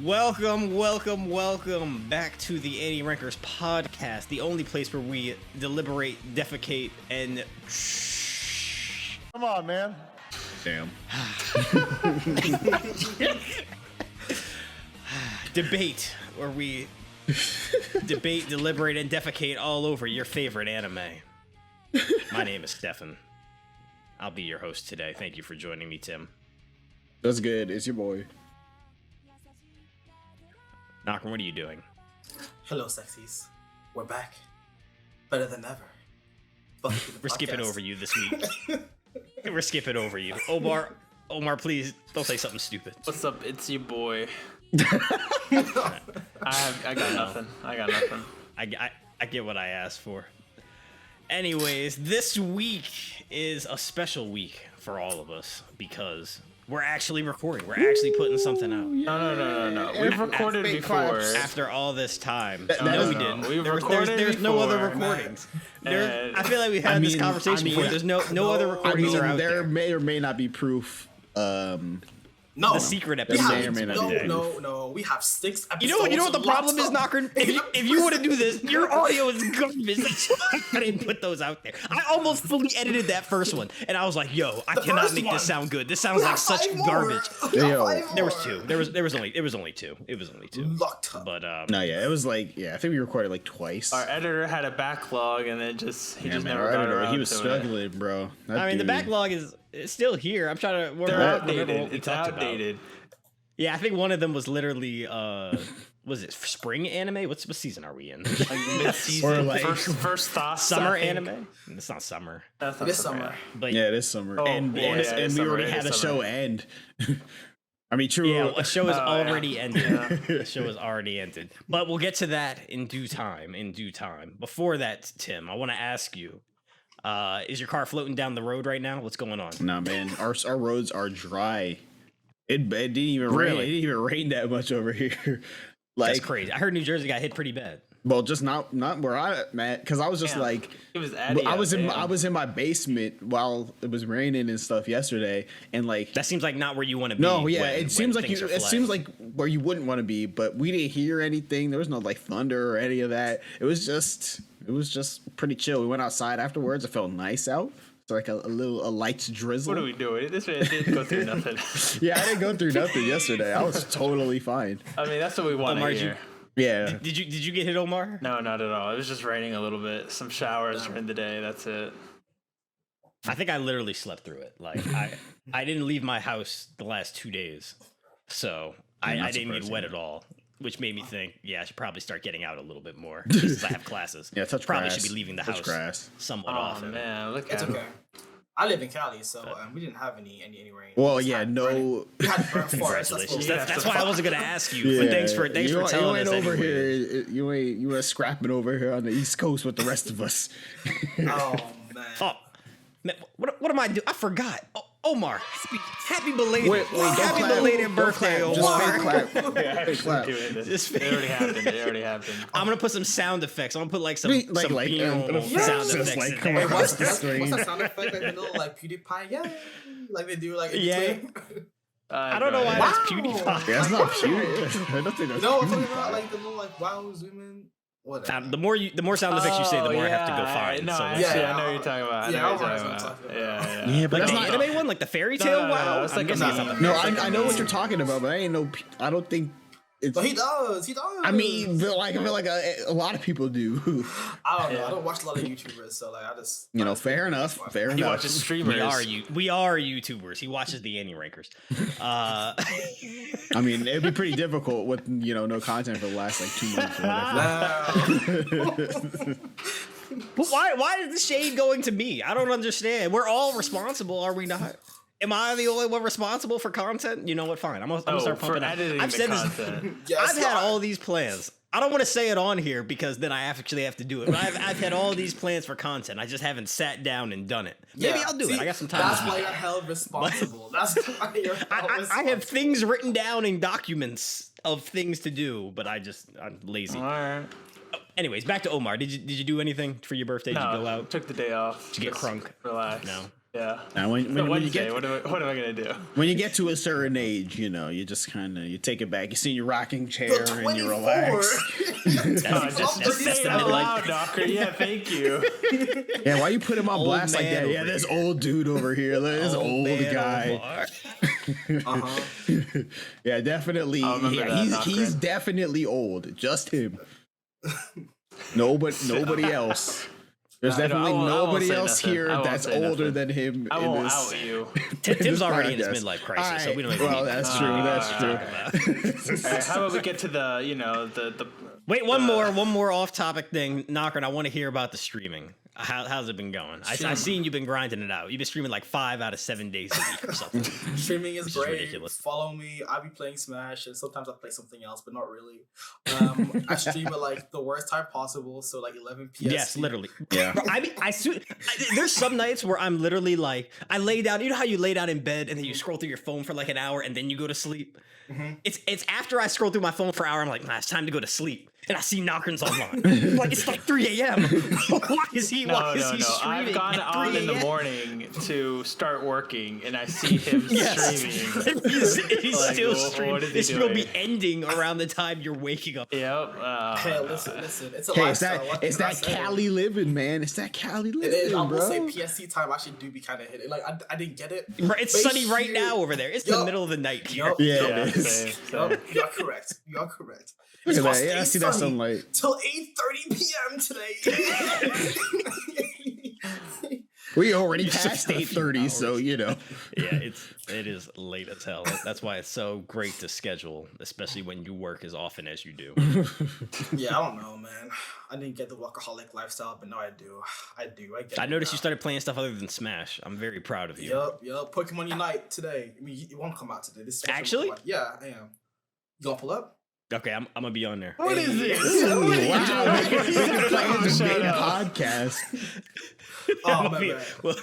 Welcome back to the Anirankers Podcast, the only place where we deliberate, defecate, and... Come on, man. Damn. Debate, where we debate, deliberate, and defecate all over your favorite anime. My name is Stephan. I'll be your host today. Thank you for joining me, Tim. That's good. It's your boy. Nokrane, what are you doing? Hello, sexies. We're back. Better than ever. We're skipping over you this week. We're skipping over you. Omar, please don't say something stupid. What's up? It's your boy. I got nothing. I get what I asked for. Anyways, this week is a special week for all of us because we're actually recording. We're actually putting something out. No. We've recorded before. After all this time. No, we didn't. We've recorded There's no other before. recordings. I feel like we've had this conversation before. There's no other recordings are out there. there. May or may not be proof. No, the secret episode. No. We have 6 episodes. You know what the problem is, Nokrane? If you want to do this, your audio is garbage. I didn't put those out there. I almost fully edited that first one, and I was like, "Yo, I cannot make this sound good. This sounds like such garbage." There was 2. There was only 2. It was only 2. Locked up. But No, yeah, it was like I think we recorded like twice. Our editor had a backlog, and then he just never got around. He was to struggling, bro. The backlog is still here. I'm trying to work out outdated. It's outdated. Yeah, I think one of them was literally was it spring anime? What season are we in? Like mid-season, Or first thoughts. Summer anime? It's not summer. That's not This summer. summer. But Yeah, it is summer, Oh, and yeah, it's we summer, already it had is a summer. show end. I mean, true. yeah, a show is already ended. Yeah. The show is already ended. But we'll get to that in due time. Before that, Tim, I want to ask you: is your car floating down the road right now? What's going on? Nah, man, our roads are dry. It didn't even rain. It didn't even rain that much over here. That's crazy. I heard New Jersey got hit pretty bad. Well, just not where I'm at, because I was just like, It was I was in my basement while it was raining and stuff yesterday, and like That seems like not where you want to be. no, yeah, when it seems like things are it flat. seems like where you wouldn't want to be, but we didn't hear anything. There was no like thunder or any of that. It was just pretty chill. We went outside afterwards. It felt nice out. It's like a light drizzle. What are we doing? This man didn't go through nothing. Yeah, I didn't go through nothing yesterday. I was totally fine. I mean, that's what we want to Omar, hear. Yeah. Did you get hit, Omar? No, not at all. It was just raining a little bit. Some showers during the day. That's it. I think I literally slept through it. Like I didn't leave my house the last 2 days, so I didn't get wet at all, which made me think, I should probably start getting out a little bit more since I have classes. Yeah, touch probably grass. should be leaving the Touch house grass. somewhat Oh often. man, look It's at okay. I live in Cali, so we didn't have any rain. Well, We just yeah, had no. burning- We had burnt forest. Congratulations. Yeah, That's why I wasn't gonna ask you. But thanks for telling you ain't us. over anyways. here. You ain't scrapping over here on the East Coast with the rest of us. Oh man. Oh, man, what am I doing? I forgot. Omar, happy belated, happy clap. belated Don't birthday, clap. Just Omar. fake clap. Fake clap. Just It already happened. It already happened. I'm gonna put some sound effects. I'm gonna put like some Like some an sound just effects like in come there. across the What's screen. that sound effect? Like the little like PewDiePie, yeah, like they do like in Yeah. between. I don't know why Wow. that's PewDiePie. Yeah, it's not pure. I don't think that's No, I'm talking PewDiePie. about like the little like wow zoom in. Whatever. The more sound effects you say, the more I have to go find. No, so actually, Yeah. I know what you're talking about. I know Yeah, what you're I know talking what about. you're talking about. Yeah. Yeah, but like that's the not. anime one, like the fairy tale. no, Wow, it's I'm like guessing a- it's not the No, fairy tale. I know what you're talking about, but I don't think it's. But he does. I mean, I feel like a lot of people do. I don't know. Yeah. I don't watch a lot of YouTubers, so like I just Fair enough. Fair He enough. watches streamers. We are YouTubers. He watches the Anirankers. I mean, it'd be pretty difficult with no content for the last like 2 months or whatever. But why is the shade going to me? I don't understand. We're all responsible, are we not? Am I the only one responsible for content? You know what? Fine. I'm gonna start for pumping out. editing I've the said this. content. Yes, I've had all these plans. I don't want to say it on here because then I actually have to do it. But I've had all these plans for content. I just haven't sat down and done it. Maybe I'll do it. I got some time. That's this why week. you're held responsible. That's why you're held I responsible. have things written down in documents of things to do, but I'm lazy. All right. Anyways, back to Omar. Did you do anything for your birthday? Did you go No, out? took the day off. Did you get Just crunk? Relax. No. Yeah. Now, when you Wednesday, get what am I gonna do? when you get to a certain age, you just kind of you take it back. You sit in your rocking chair The and 24. you relax. Just say it out loud, Nokrane. Yeah, thank you. Yeah, why you put him on Old blast like man that? Yeah, over this here. old dude over here, this old man, guy. Omar. Yeah, definitely. I'll remember Yeah, that, he's Nokrane. definitely old. Just him. Nobody else. There's definitely I won't nobody say else nothing. here I won't that's say older nothing. than him. I in won't this, out you. Tim's already in his podcast. midlife crisis, so we don't even Well, need that's to true. That's true. All right, how about we get to the Wait, one more off-topic thing, Nokrane. I want to hear about the streaming. How's it been going? I seen you've been grinding it out. You've been streaming like 5 out of 7 days a week or something. Streaming is Which is great. ridiculous. Follow me. I'll be playing Smash, and sometimes I play something else, but not really. I stream at like the worst time possible, so like 11 p.m. Yes, literally. Yeah. Bro, I mean, there's some nights where I'm literally like, I lay down. You know how you lay down in bed and then you scroll through your phone for like an hour and then you go to sleep. It's after I scroll through my phone for an hour, I'm like, nah, it's time to go to sleep. And I see Nokrane's online. Like it's like 3 a.m. Why is he? No. streaming? I've gone at on 3 in the a.m.? morning to start working, and I see him streaming. He's Like, still what streaming. is he This will be doing? ending around the time you're waking up. Yep. Hey, listen. It's a Hey, it's lifestyle. that What it's can I that say? Cali living, man. It's that Cali living, It is. I will bro. say PST time actually do be kind of hitting. Like I didn't get it. Bro, it's But sunny right here- now over there. It's the Yup. middle of the night here. Yup, Yeah, yup, it is. Same. You're correct. You're correct. Look It's at gonna that. Yeah, I stay see that sunny sunlight. till 8:30 p.m. today. We already still passed got a few 8:30, so hours. yeah. It is late as hell. That's why it's so great to schedule, especially when you work as often as you do. Yeah, I don't know, man. I didn't get the workaholic lifestyle, but now I do. I get I it noticed now. you started playing stuff other than Smash. I'm very proud of you. Yup. Pokemon Unite today. I mean, it won't come out today. This is Actually? Yeah, I am. You gonna pull up? Okay, I'm gonna be on there. What is this? Wow, What are you we're doing? playing the Shut big up. podcast. Oh, I mean, man. well,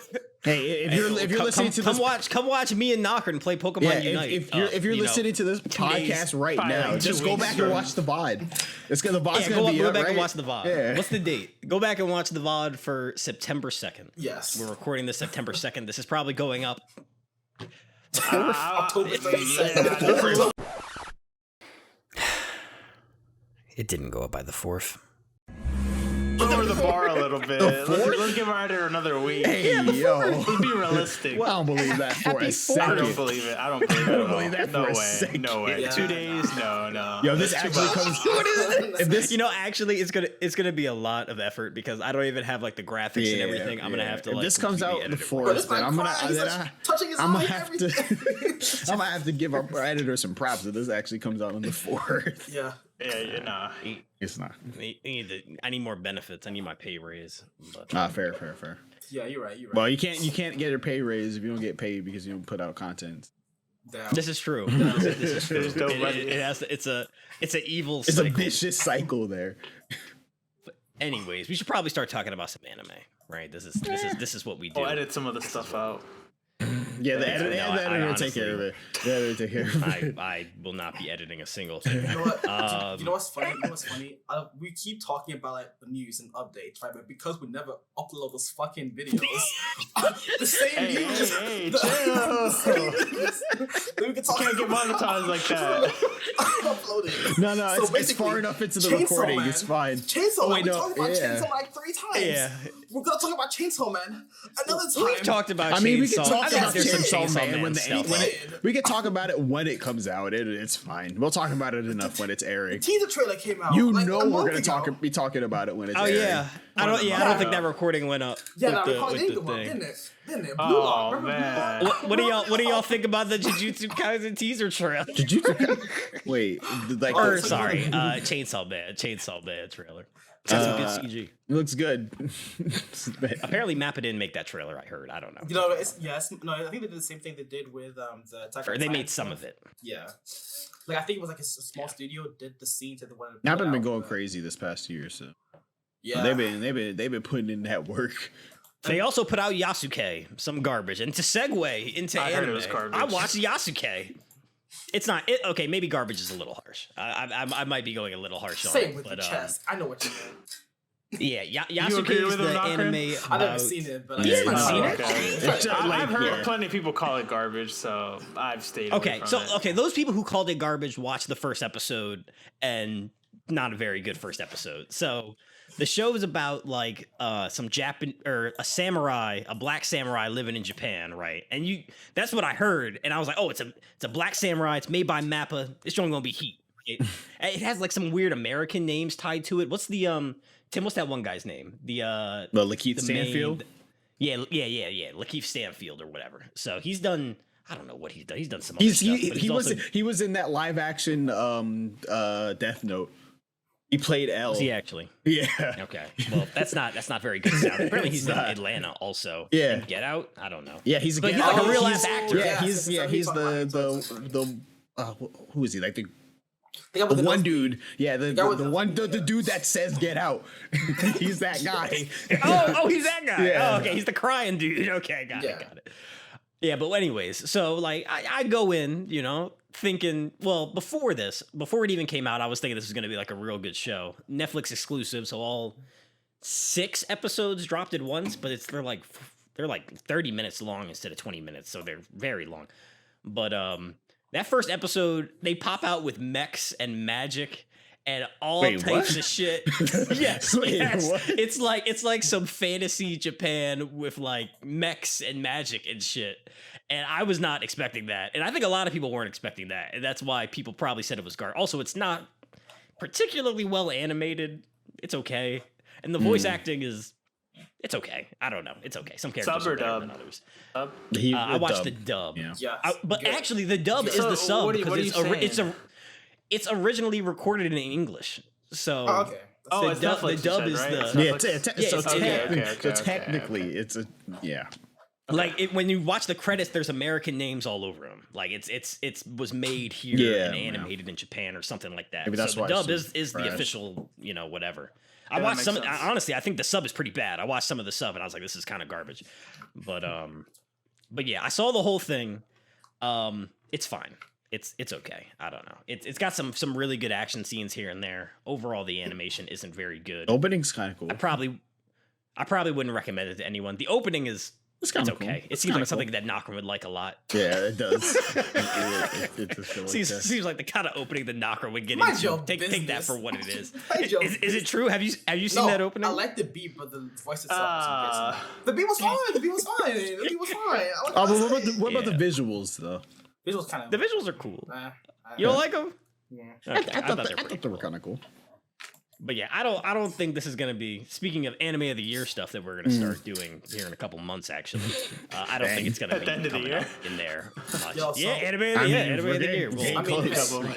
Hey, if you're listening to this, come watch me and Nokrane play Pokemon yeah, Unite. if you're listening to this podcast days, right probably now, like 2 just go weeks back from- and watch the VOD. It's gonna the VOD's yeah, gonna be go up, back right? and watch the VOD. Yeah. What's the date? Go back and watch the VOD for September 2nd. Yes. We're recording this September 2nd. This is probably going up. October 32nd. It didn't go up by the 4th. Lower the bar a little bit. Let's give Ryder another week. Hey, yo, Let's be realistic. I don't believe that for a I second. don't believe it. I don't believe it. believe that No for a way. second. No way. Yeah. 2 days? No. Yo, this That's too actually much. comes. What is it? If this, Actually, it's gonna be a lot of effort because I don't even have like the graphics and everything. I'm gonna have to If like. this comes out completely the edit it. Bro, this fourth, then man I'm gonna. crying. He's then like touching his I'm eye gonna and have to. everything. I'm gonna have to give our editor some props that this actually comes out on the fourth. Yeah. Yeah, nah. It's not. I need more benefits. I need my pay raise. But, Fair. Yeah, you're right. Well, you can't get your pay raise if you don't get paid because you don't put out content. Damn. this is true. This is true. There's no money. It has to, it's a evil It's a cycle. vicious cycle there. Anyways, we should probably start talking about some anime, right? This is what we do. I'll edit some of the stuff out. Yeah, the No, editor, I the editor will honestly- take care of it. The editor will take care of it. I will not be editing a single thing. You know what? You know what's funny? We keep talking about like the news and updates, right? But because we never upload those fucking videos, the same Hey, news. hey, the same chill. news, then we can talk Can't get monetized like that. Uploaded. No, So it's basically, far enough into the Chainsaw recording. Man- It's fine. Chainsaw Oh, Man. wait, We no, talked about yeah. Chainsaw Man like 3 times. Yeah. We're gonna talk about Chainsaw Man another time. We've talked about. I mean, we can Chainsaw- talk I think about there's some Chainsaw Man when stuff when out. we can talk about it when it comes out. It's fine. We'll talk about it enough when it's airing. Teaser trailer came out. You like, know a we're month gonna ago. be talking about it when it's Oh airing. yeah, I don't think that recording went up. Yeah, with that the, recording with did the go up, thing. didn't it? Didn't it? Blue Oh, Lock. Remember man. Blue Lock? What do y'all think about the Jujutsu Kaisen teaser trailer? Did you? Wait, like Or sorry, Chainsaw Man trailer. That's some good CG. it looks good. Apparently, Mappa didn't make that trailer. I heard. I don't know. You know, I think they did the same thing they did with the Attack Or on they Titan made some stuff. of it. Yeah, like I think it was like a small studio did the scenes that they wanted. I've been going crazy this past year, so Yeah, they've been putting in that work. They also put out Yasuke, some garbage. And to segue into I heard anime, it was garbage. I watched Yasuke. It's not okay. Maybe garbage is a little harsh. I might be going a little harsh on Say it, it with but your chest. I know what you mean. Yeah, You Yasuke agree is with him, the Nokrane? anime I've never about... seen it, but You haven't seen it? Okay. I've heard yeah. plenty of people call it garbage, so I've stayed away from it. Those people who called it garbage watched the first episode and not a very good first episode. So the show is about like some a black samurai living in Japan, right? And that's what I heard, and I was like, oh, it's a black samurai. It's made by Mappa. It's only gonna be heat. It has like some weird American names tied to it. What's the Tim? What's that one guy's name? The Lakeith Stanfield. Yeah. Lakeith Stanfield or whatever. So he's done. I don't know what he's done. He's done some other stuff. He was in that live action Death Note. He played L. Was he actually? Yeah. Okay. Well, that's not very good sound. Apparently he's in Atlanta also. Yeah. And Get Out. I don't know. Yeah, he's like a real ass actor. Yeah, he's the who is he? Like the one dude. Yeah, the dude that says Get Out. He's that guy. oh, he's that guy. Yeah. Oh, okay. He's the crying dude. Okay, got it. Yeah, but anyways, so like I go in, thinking, well, before it even came out, I was thinking this was going to be like a real good show. Netflix exclusive, so all 6 episodes dropped at once, but they're like 30 minutes long instead of 20 minutes, so they're very long. But that first episode, they pop out with mechs and magic and all types of shit. Yes. What? It's like some fantasy Japan with like mechs and magic and shit. And I was not expecting that. And I think a lot of people weren't expecting that. And that's why people probably said it was garbage. Also, it's not particularly well animated. It's okay. And the voice acting it's okay. I don't know. It's okay. Some characters are better than others. I watched the dub. Yeah. But actually, the dub is the sub because it's originally recorded in English. So okay. The dub is the so technically it's a like when you watch the credits, there's American names all over them. Like it was made here and animated in Japan or something like that. Maybe that's so why the dub is the official, whatever. I watched some. Honestly, I think the sub is pretty bad. I watched some of the sub and I was like, this is kind of garbage. But yeah, I saw the whole thing. It's fine. It's okay. I don't know. It's got some really good action scenes here and there. Overall, the animation isn't very good. Opening's kind of cool. I probably wouldn't recommend it to anyone. The opening is it's okay. Cool. It seems like something that Nokrane would like a lot. Yeah, it does. Seems like the kind of opening that Nokrane would get into. Take that for what it is. Is it true? Have you seen that opening? I like the beat, but the voice itself is the beat was fine. The beat was fine. What about the visuals though? The visuals are cool. You don't like them? Yeah. Okay. I thought they were kind of cool. But yeah, I don't think this is gonna be. Speaking of anime of the year stuff that we're gonna start doing here in a couple months, actually, I don't think it's gonna be end of the year in there much. Yo, anime of the year. Well, maybe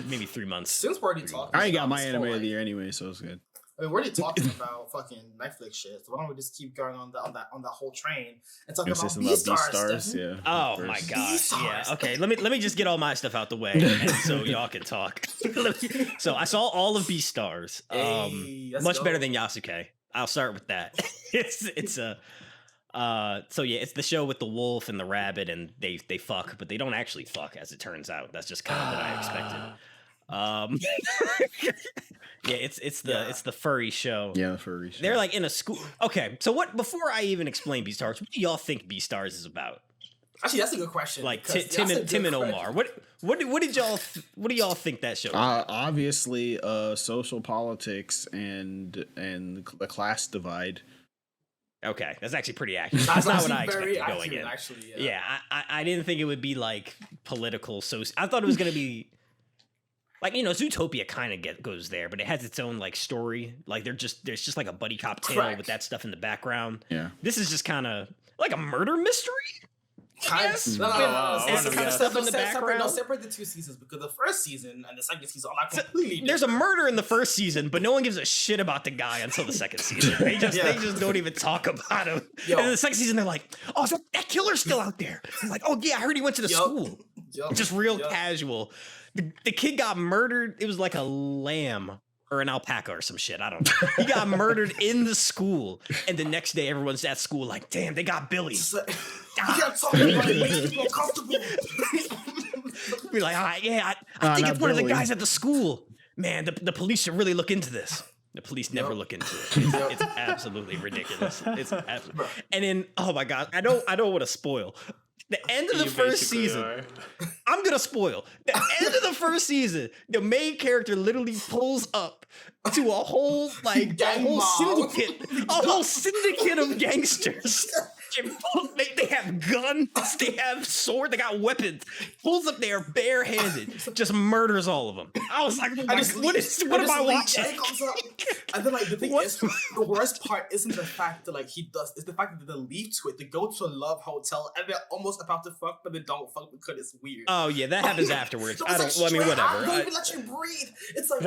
maybe 3 months. Since we're already talking, I ain't got my anime of the year anyway, so it's good. I mean, we're already talking about fucking Netflix shit. So why don't we just keep going on that whole train and talk about Beastars? Yeah. Oh my god. Yeah. Okay. Let me just get all my stuff out the way, and so y'all can talk. So I saw all of Beastars. Much better than Yasuke. I'll start with that. it's the show with the wolf and the rabbit, and they fuck, but they don't actually fuck, as it turns out. That's just kind of what I expected. Yeah, it's the furry show. Yeah, the furry show. They're like in a school. Okay, so before I even explain Beastars, what do y'all think Beastars is about? Actually, that's a good question. Like Tim and Omar. What do y'all think that show is? Obviously social politics and the class divide. Okay, that's actually pretty accurate. That's not what I expected going in. Actually, yeah, I didn't think it would be like political. So I thought it was gonna be like, Zootopia kind of goes there, but it has its own like story. Like there's just like a buddy cop tale with that stuff in the background. Yeah, this is just kind of like a murder mystery. Kind of stuff in the background. Separate the 2 seasons, because the first season and the second season are completely different. There's a murder in the first season, but no one gives a shit about the guy until the second season. They just don't even talk about him. And in the second season, they're like, "Oh, so that killer's still out there." I'm like, "Oh yeah, I heard he went to the school." Just real casual. The kid got murdered. It was like a lamb or an alpaca or some shit. I don't know. He got murdered in the school, and the next day everyone's at school like, "Damn, they got Billy." You gotta talk about it, makes people uncomfortable. Be like, I think it's one of the guys at the school. Man, the police should really look into this. The police never look into it. It's absolutely ridiculous. It's absolutely. And then, oh my god, I don't want to spoil. The end of the first season, I'm gonna spoil. The end of the first season, the main character literally pulls up to a whole syndicate of gangsters. They have guns, they have swords, they got weapons. Pulls up there barehanded, just murders all of them. I was like, what am I watching? And then like the thing is, the worst part isn't the fact that like it's the fact that they leave to it. They go to a love hotel and they're almost about to fuck, but they don't fuck because it's weird. Oh yeah, that happens afterwards. I mean, whatever. I don't even let you breathe. It's like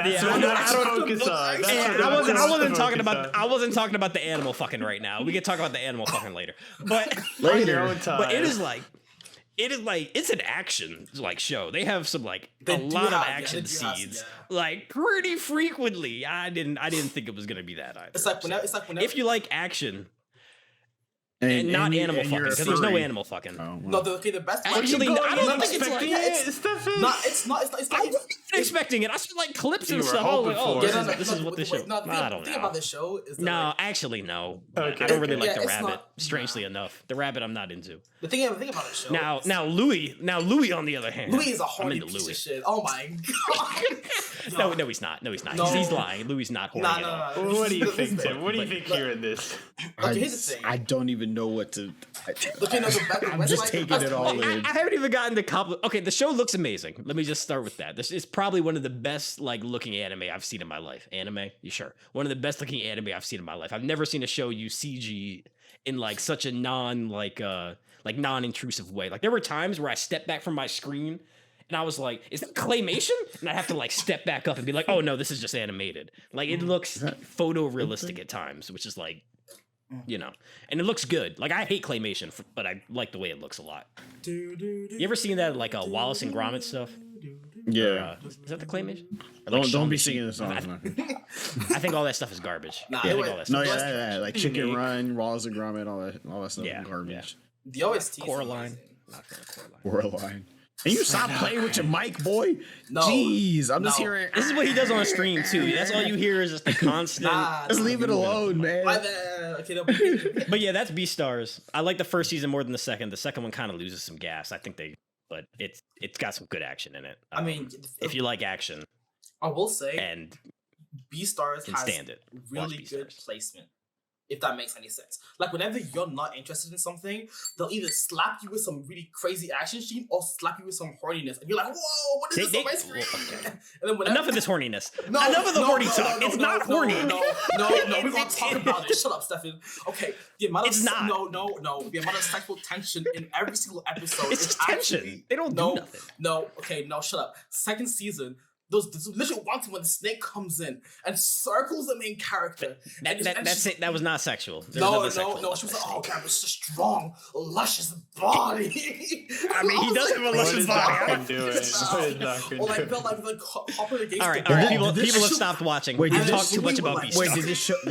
I wasn't talking about the animal fucking right now. We can talk about the animal fucking later. But Later. But it is like it's an action like show. They have some like a lot of action scenes like pretty frequently. I didn't think it was gonna be that either. It's like whenever if you like action. And not animal fucking, because there's no animal fucking. Oh, well. No, the best. Actually, I don't think it's like Stephan. No, it's not. I wasn't expecting it. I saw like clips and stuff. I was like, oh, this is what this show. No, I don't know. The thing about this show is that, no, actually, no. Okay. I don't really like the rabbit. Strangely enough, the rabbit I'm not into. The thing about the show. Now Louis on the other hand. Louis is a horny piece of shit. Oh my god. No, he's not. No, he's not. He's lying. Louis is not horny at all. What do you think, Tim? What do you think here in this? Okay, here's the thing. I don't even know what to. I'm just taking it all in. I haven't even gotten to compliment. Okay, the show looks amazing. Let me just start with that. This is probably one of the best like looking anime I've seen in my life. Anime? You sure? One of the best looking anime I've seen in my life. I've never seen a show use CG in like such a non-intrusive way. Like there were times where I stepped back from my screen and I was like, is that claymation? And I have to like step back up and be like, oh no, this is just animated. Like it looks photorealistic at times, which is like, you know, and it looks good. Like I hate claymation, but I like the way it looks a lot. You ever seen that like Wallace and Gromit stuff? Yeah. Is that the claymation? Don't be singing the song. I think all that stuff is garbage. Nah, I think all that stuff. Yeah. Like Chicken Run, Wallace and Gromit, all that stuff is garbage. Yeah. The OST. Coraline. Coraline. And you stop playing with your mic, boy. No. Jeez, I'm just hearing. This is what he does on stream too. That's all you hear is just the constant. Just leave it alone, man. But yeah, that's Beastars. I like the first season more than the second. The second one kind of loses some gas. I think but it's got some good action in it. I mean, if you like action, I will say, and Beastars has stand it. Really good placement. If that makes any sense. Like, whenever you're not interested in something, they'll either slap you with some really crazy action scene or slap you with some horniness. And you're like, whoa, what is this on my screen? And then enough of this horniness. No, enough of the horny talk. It's not horny. No, we're going to talk about it. Shut up, Stephan. Okay, the amount of... It's not. No. The amount of sexual tension in every single episode it's is tension. Actually, they don't do nothing. No, shut up. Second season... There's literally one time when the snake comes in and circles the main character. That was not sexual. No. She was like, oh god, it's a strong, luscious body. I mean, he does have a luscious body. Or like hopping against. All right. People have stopped watching. Wait, did talk too much about Beastars. Wait, did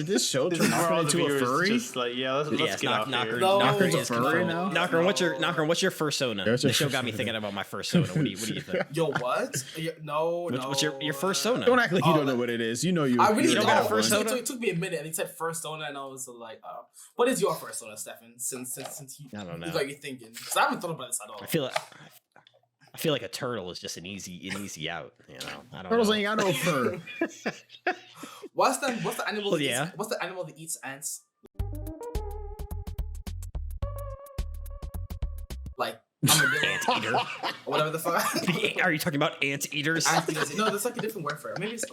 this show turn into a furry? Just like, let's get out here. Knocker's a furry now. Knocker, what's your first Sona? The show got me thinking about my first Sona. What do you think? Yo, what? No. What's your first Sona? Don't act like you don't know what it is. You know you. I really don't got a first Sona. It took me a minute, and he said first Sona, and I was like, what is your first Sona, Stephan? Since I don't know. Like you're thinking, because I haven't thought about this at all. I feel like a turtle is just an easy out. You know, I don't Turtles know. ain't got no fur. What's the animal? Well, yeah. What's the animal that eats ants? Like. Anteater. Or whatever the fuck. Are you talking about anteaters? No, that's like a different word for it. Maybe it's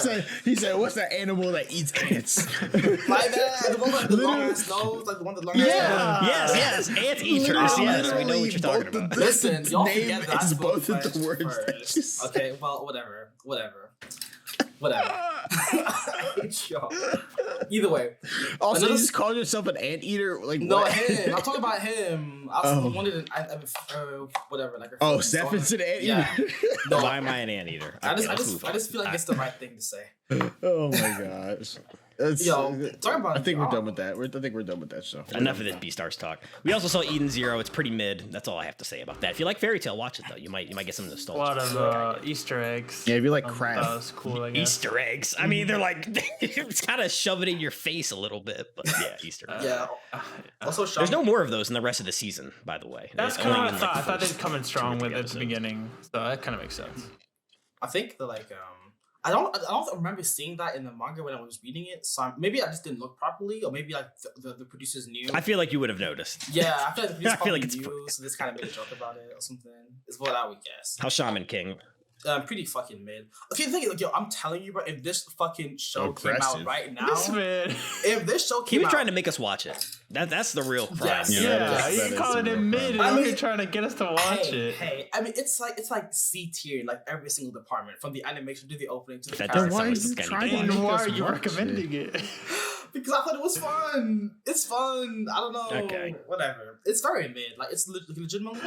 like, he said, "What's that animal that eats ants?" My bad. The one with the longest nose, like the one with the longest. Yeah. Yes. Anteaters. Yes, we know what you're talking about. Listen, y'all forget that. Is both of the words that you said. Okay, well, whatever. Either way. Also, you just called yourself an anteater? Like no, what? him. I'm talking about him. I was wondering, whatever. Like. Stephan's an anteater. Yeah. No, why am I an anteater? I just feel like it's the right thing to say. Oh my gosh. Yo, talking about I think we're done with that. I think we're done with that show. Enough of this Beastars talk. We also saw Eden Zero. It's pretty mid. That's all I have to say about that. If you like Fairy Tail, watch it though. You might get some A nostalgia. lot of Easter eggs. Yeah, if you like That crap. was cool, I guess. Easter eggs. I mean, they're like it's kind of shove it in your face a little bit, but yeah, Easter eggs. Yeah. Also, There's no more of those in the rest of the season, by the way. That's It's kind of only what I in, thought. like, I thought first they'd come in strong two or with three at the episodes. beginning, so that kind of makes sense. I think that I don't remember seeing that in the manga when I was reading it. So maybe I just didn't look properly, or maybe like the producers knew. I feel like you would have noticed. Yeah, I feel like the producers I feel like probably it's knew, so this kind of made a joke about it or something. Is what I would guess. How Shaman King. Pretty fucking mid. Okay, the thing is, like, yo, I'm telling you, bro, if this fucking show came out Aggressive. right now, This man. if this show He came was out, trying to make us watch it. That's the real crime. Yes. Yeah, Yeah, that you is calling the it real mid, crime. and I you're mean- trying to get us to watch it. Hey, I mean, it's like C tier in like every single department, from the animation to the opening to the That characters. doesn't why sound is like he some trying kind to of And why us are you watch recommending it? Because I thought it was fun. It's fun. I don't know. Okay. Whatever. It's very mid. Like it's legitimately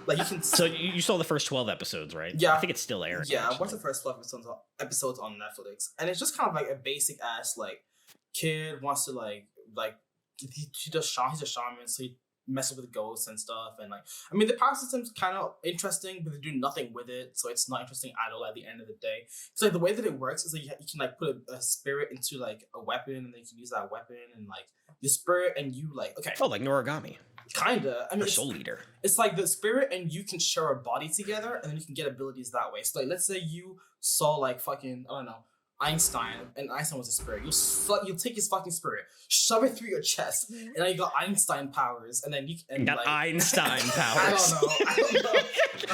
like you can. So you saw the first 12 episodes, right? Yeah. I think it's still airing. Yeah, I actually. watched the first 12 episodes on Netflix, and it's just kind of like a basic ass like kid wants to like he does he's a shaman, so he messes with ghosts and stuff, and like I mean the power system's kind of interesting, but they do nothing with it, so it's not interesting at all at the end of the day. So like the way that it works is like you can like put a spirit into like a weapon, and then you can use that weapon, and like the spirit and you like okay, Oh, like Noragami kinda. I mean or it's, Soul Eater. it's like the spirit and you can share a body together, and then you can get abilities that way. So like let's say you saw like fucking I don't know Einstein, and Einstein was a spirit. You'll take his fucking spirit, shove it through your chest, and now you got Einstein powers, and then you and Got like, Einstein powers. I don't know.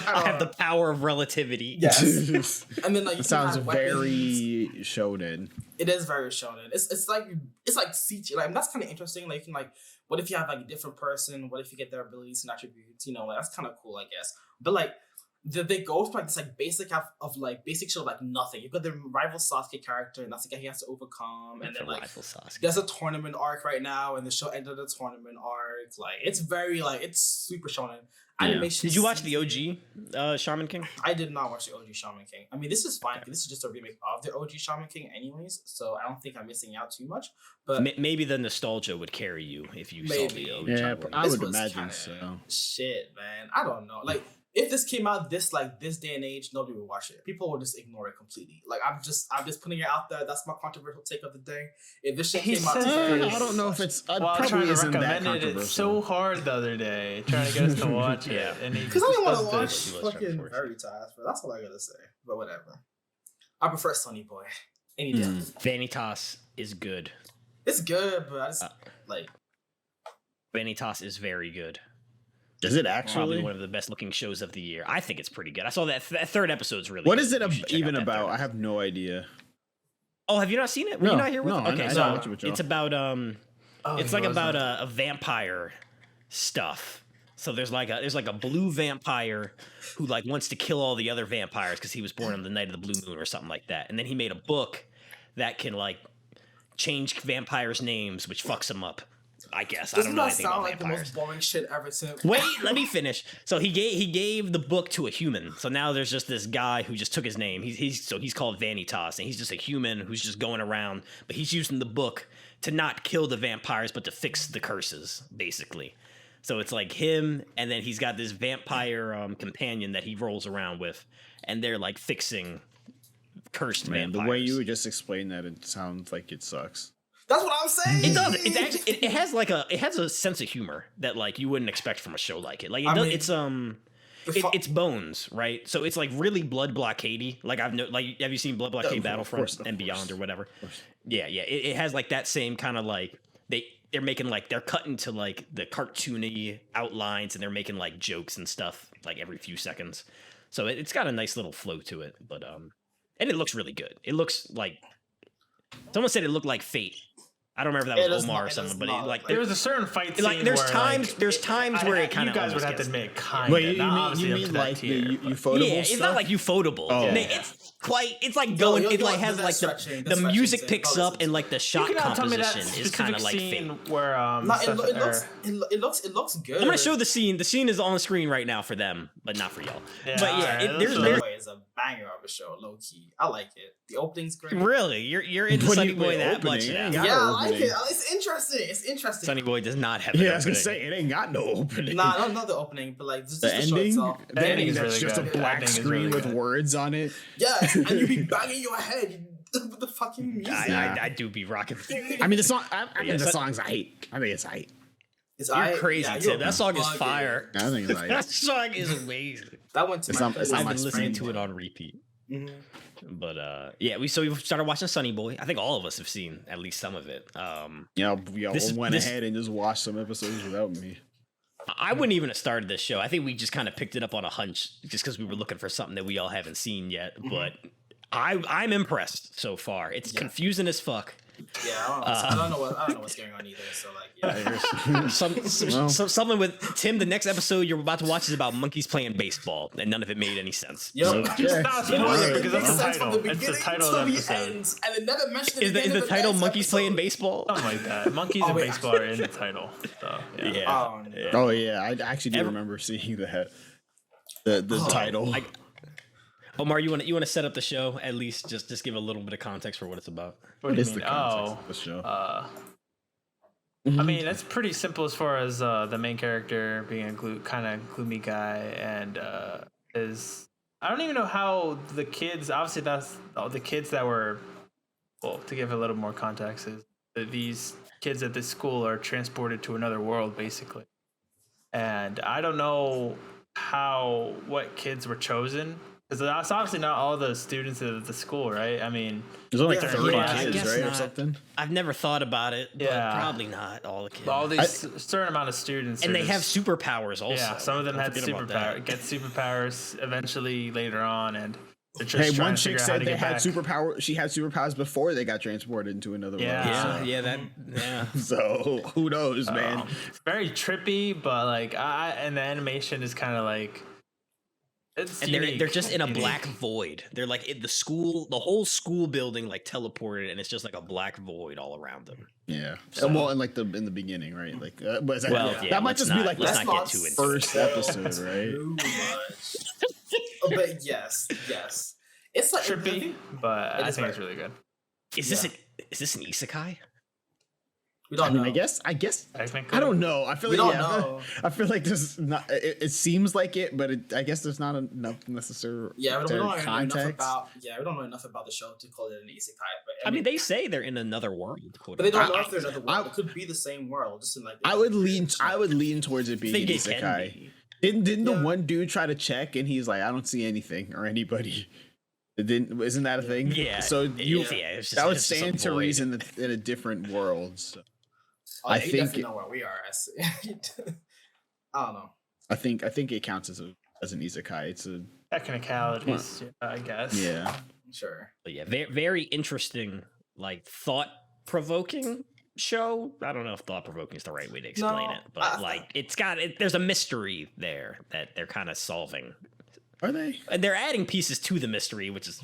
I have the power of relativity. Yes. And then like you It can sounds have weapons. very shonen. It is very shonen. It's like CG. Like that's kind of interesting. Like you can like, what if you have like a different person? What if you get their abilities and attributes? You know, like, that's kind of cool, I guess. But like, they go for like this like basic of like basic show like nothing. You've got the rival Sasuke character, and that's the guy he has to overcome. And then like Rival Sasuke. there's a tournament arc right now, and the show ended the tournament arc. Like it's very like it's super shonen. Animation. Did you watch the OG Shaman King? I did not watch the OG Shaman King. I mean, this is fine. This is just a remake of the OG Shaman King, anyways. So I don't think I'm missing out too much. But Maybe the nostalgia would carry you if you saw Maybe. the OG. Yeah, one. I This would was imagine kinda- so. shit, man, I don't know. Like, if this came out this day and age, nobody would watch it. People would just ignore it completely. Like, I'm just putting it out there. That's my controversial take of the day. If this shit He came out said- today, I don't know if it's While trying probably to isn't that recommend it, controversial. it's so hard the other day, trying to get us to watch it. Yeah. And he because I didn't want does to watch this. He was trying to fucking force it. Veritas, but that's all I gotta say. But whatever. I prefer Sonny Boy any day. Vanitas is good. It's good, but I just like. Vanitas is very good. Is it Probably actually? one of the best looking shows of the year. I think it's pretty good. I saw that third episode's really What good. is it You should check even out that about? third I have no idea. Oh, have you not seen it? Were No, you not here with no, it? I Okay, didn't so watch it with y'all. it's about Oh, it's he like about wasn't. a vampire stuff. So there's like a blue vampire who like wants to kill all the other vampires because he was born on the night of the blue moon or something like that. And then he made a book that can like change vampires' names, which fucks him up. I guess I Doesn't don't know that anything sound about like the vampires. most boring shit ever? Wait, let me finish. So he gave the book to a human. So now there's just this guy who just took his name. He's called Vanitas, and he's just a human who's just going around, but he's using the book to not kill the vampires, but to fix the curses, basically. So it's like him, and then he's got this vampire companion that he rolls around with, and they're like fixing cursed Man, the vampires. way you just explained that, it sounds like it sucks. That's what I'm saying. It does. It's actually it has like it has a sense of humor that like you wouldn't expect from a show like it. Like it I does, mean, it's Bones, right? So it's like really blood blockadey. Like have you seen Blood Blockade Of Battlefront course, of and course. Beyond or whatever? Yeah. It has like that same kind of like they're making like they're cutting to like the cartoony outlines and they're making like jokes and stuff like every few seconds. So it's got a nice little flow to it, but and it looks really good. It looks like someone said it looked like Fate. I don't remember if that was Omar or someone, but like there was a certain fight scene like there's times where it kind of you guys would have to admit kind of. You mean like the ufotable yeah, it's stuff? not like ufotable. Oh. Yeah. It's like going. It like has like the music picks up and like the shot composition is kind of like fake. Where it looks good. I'm gonna show the scene. The scene is on the screen right now for them, but not for y'all. Yeah, but yeah, there's a banger of a show, low key. I like it. The opening's great. Really, you're into Sonny Boy that much now? Yeah, I like it. It's interesting. Sonny Boy does not have. Yeah, I was gonna say it ain't got no opening. Nah, not the opening, but like just the ending. The ending is that's really just good. a black screen with good. words on it. Yeah, and you be banging your head with the fucking music. I do be rocking. I mean, the song. I mean, the songs I hate. I think it's hype. You're crazy, Tim. That song is fire. I think it's hype. That song is amazing. That went to It's my not- it's playlist. not I've my been listening screen. to it on repeat. Mhm. But yeah, we started watching Sonny Boy. I think all of us have seen at least some of it. Y'all This- went this- ahead and just watched some episodes without me. I wouldn't even have started this show. I think we just kind of picked it up on a hunch, just because we were looking for something that we all haven't seen yet. But I'm impressed so far. It's confusing as fuck. Yeah, I don't know what's going on either. So like, yeah. Something with Tim. The next episode you're about to watch is about monkeys playing baseball, and none of it made any sense. Yo, It's not a spoiler because that's the Makes sense from title. It's the beginning title to of the the episode. end, and it never mentioned it Is the again title in the monkeys next playing episode. baseball? Something like that. Monkeys and wait, baseball are in the title. So, yeah. Yeah. No. Oh yeah, I actually do remember seeing that. The title. Omar, you want to set up the show at least? Just give a little bit of context for what it's about. What do you It's mean? the context of the show. I mean, it's pretty simple as far as the main character being a kind of gloomy guy, and is I don't even know how the kids. Obviously, that's the kids that were. Well, to give a little more context, is that these kids at this school are transported to another world, basically, and I don't know what kids were chosen. Because that's obviously not all the students of the school, right? I mean, There's only like Yeah, 30 I kids, guess right, or not. something. I've never thought about it, but Yeah. probably not all the kids. all these certain amount of students, And are they have just- superpowers also. Yeah, some of them Don't had forget about that. get superpowers eventually later on, and they're just Hey, trying one to chick figure out how said to they get had back. superpower. She had superpowers before they got transported into another Yeah. world. Yeah. So who knows, man? It's very trippy, but like and the animation is kind of like it's And unique. they're just in a Unique. black void. They're like in the whole school building like teleported, and it's just like a black void all around them. Yeah. Well, and like in the beginning, right? Like, but is that, Well, yeah, that might let's just not- be like let's the not get too into first it. episode, right? Too much. But yes. It's like trippy, but It I is think it's very- really good. Is this an isekai? We don't I mean, know. I guess. Technically. I don't know. I feel We like don't know. I feel like there's not. It seems like it, but I guess there's not enough necessary Yeah, we don't know context. we don't know enough about the show to call it an isekai. But I mean, they say they're in another world. but they don't know I- if there's another world. It could be the same world, just in like. I would lean towards it being I an think it can isekai. be. Didn't the Yeah. one dude try to check and he's like, I don't see anything or anybody. Isn't that a thing? Yeah. So it's that would just a stand to void. reason in a different world. So Oh, I yeah, you think definitely know where we are. I don't know. I think it counts as an isekai. It's a Technicalities, I guess. yeah. Sure. But yeah, very, very interesting, like thought provoking show. I don't know if thought provoking is the right way to explain No, it, but like there's a mystery there that they're kind of solving. Are they? And they're adding pieces to the mystery, which is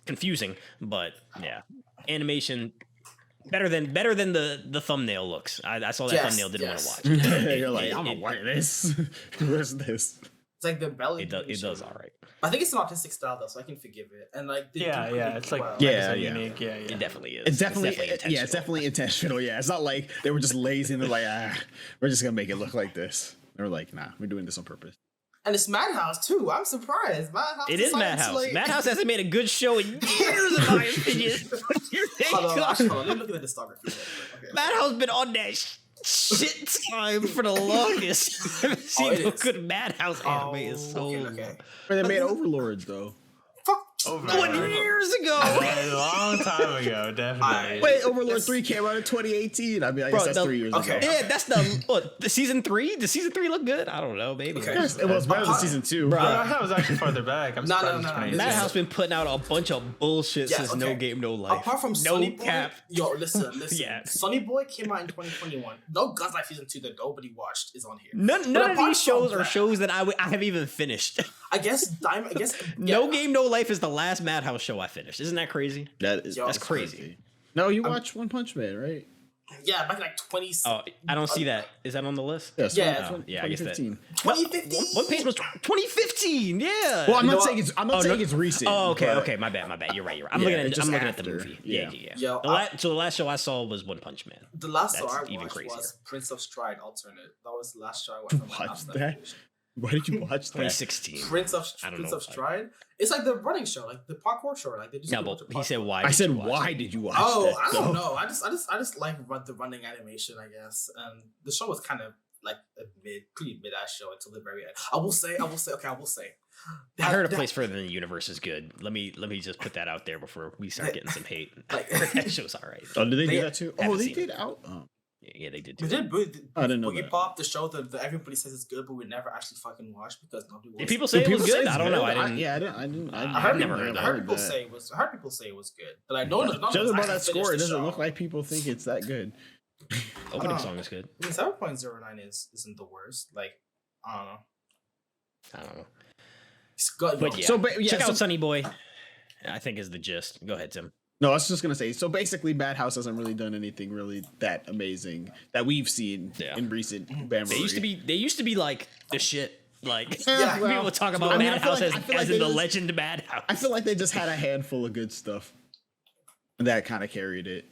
confusing, but yeah, animation better than the thumbnail looks. I saw that Yes, thumbnail, didn't yes. want to watch it. You're like, It- I'm it- gonna watch this. Where's this? It's like the belly. It does all right. I think it's an autistic style though, so I can forgive it. And like, they do Yeah, pretty yeah. It's like well. Yeah, like I said, yeah. unique. Yeah, It yeah. definitely is. It's definitely intentional. yeah, it's definitely intentional. Yeah, it's not like they were just lazy and they're like, we're just gonna make it look like this. They were like, nah, we're doing this on purpose. And it's Madhouse too. I'm surprised. Madhouse. It is decided to, Madhouse. like- Madhouse hasn't made a good show in years, in my opinion. Hold on, actually, hold on. Let me look at the discography. Okay. Madhouse been on that shit time for the longest. I haven't seen it no is. good Madhouse anime in so long. Okay. But they made Overlords though. Fuck. Over 20 years ago. A long time ago, definitely. Wait, Overlord 3 came out in 2018. I mean, I guess that's 3 years ago. Yeah, that's the season 3. Does season 3 look good? I don't know, maybe. Okay. Yes, it was better than season 2. Bro, I thought it was actually farther back. I'm surprised. No. Madhouse been putting out a bunch of bullshit since No Game No Life. Apart from no Sonny Boy, cap. yo, listen. Yeah. Sonny Boy came out in 2021. No God's Life season 2 that nobody watched is on here. None of these shows are shows that I have even finished. I guess No Game No Life is the last Madhouse show I finished. Isn't that crazy? That's crazy. No, you watched One Punch Man, right? Yeah, back in like 20. Oh, I don't see that. Is that on the list? Yes. Yeah. I guess that. 2015. One Piece was 2015. Yeah. Well, I'm not saying it's recent. Oh, okay, but- okay. My bad. You're right. I'm Yeah, looking at just the after. movie. Yeah. Yo, So the last show I saw was One Punch Man. The last show That's I even watched crazier. was Prince of Stride Alternate. That was the last show I watched. From my Watch house that? Why did you watch that? 2016. Prince of I don't know. Stride. It's like the running show, like the parkour show. Like they just No, do a bunch but of he said parkour. why. I said, did you watch why it? did you watch Oh, that? I don't though? know. I just like the running animation, I guess. And the show was kind of like a pretty mid-ass show until the very end. I will say. I heard a place further than the universe is good. Let me just put that out there before we start getting some hate. Like- That show's all right. Oh, did they do that too? haven't Oh, they seen did it. out. Oh. Yeah, they did. We Do did I didn't know Boogie that. Pop, the show that everybody says is good, but we never actually fucking watched because nobody Did watched. people say it was good? I don't know. I didn't. I I've never heard I that. heard people say it was. I heard people say it was good, but I know. Judging by that score, it doesn't look like people think it's that good. Opening song is good. I mean, 7.09 isn't the worst. Like, I don't know. I don't know. It's good. But yeah, So, check out Sonny Boy. I think is the gist. Go ahead, Tim. No, I was just gonna say. So basically, Madhouse hasn't really done anything really that amazing that we've seen in recent Bambury. They used to be like the shit. Like Yeah, well, people talk about I mean, I feel Madhouse like- I feel like as they in the just- legend Madhouse. I feel like they just had a handful of good stuff that kind of carried it.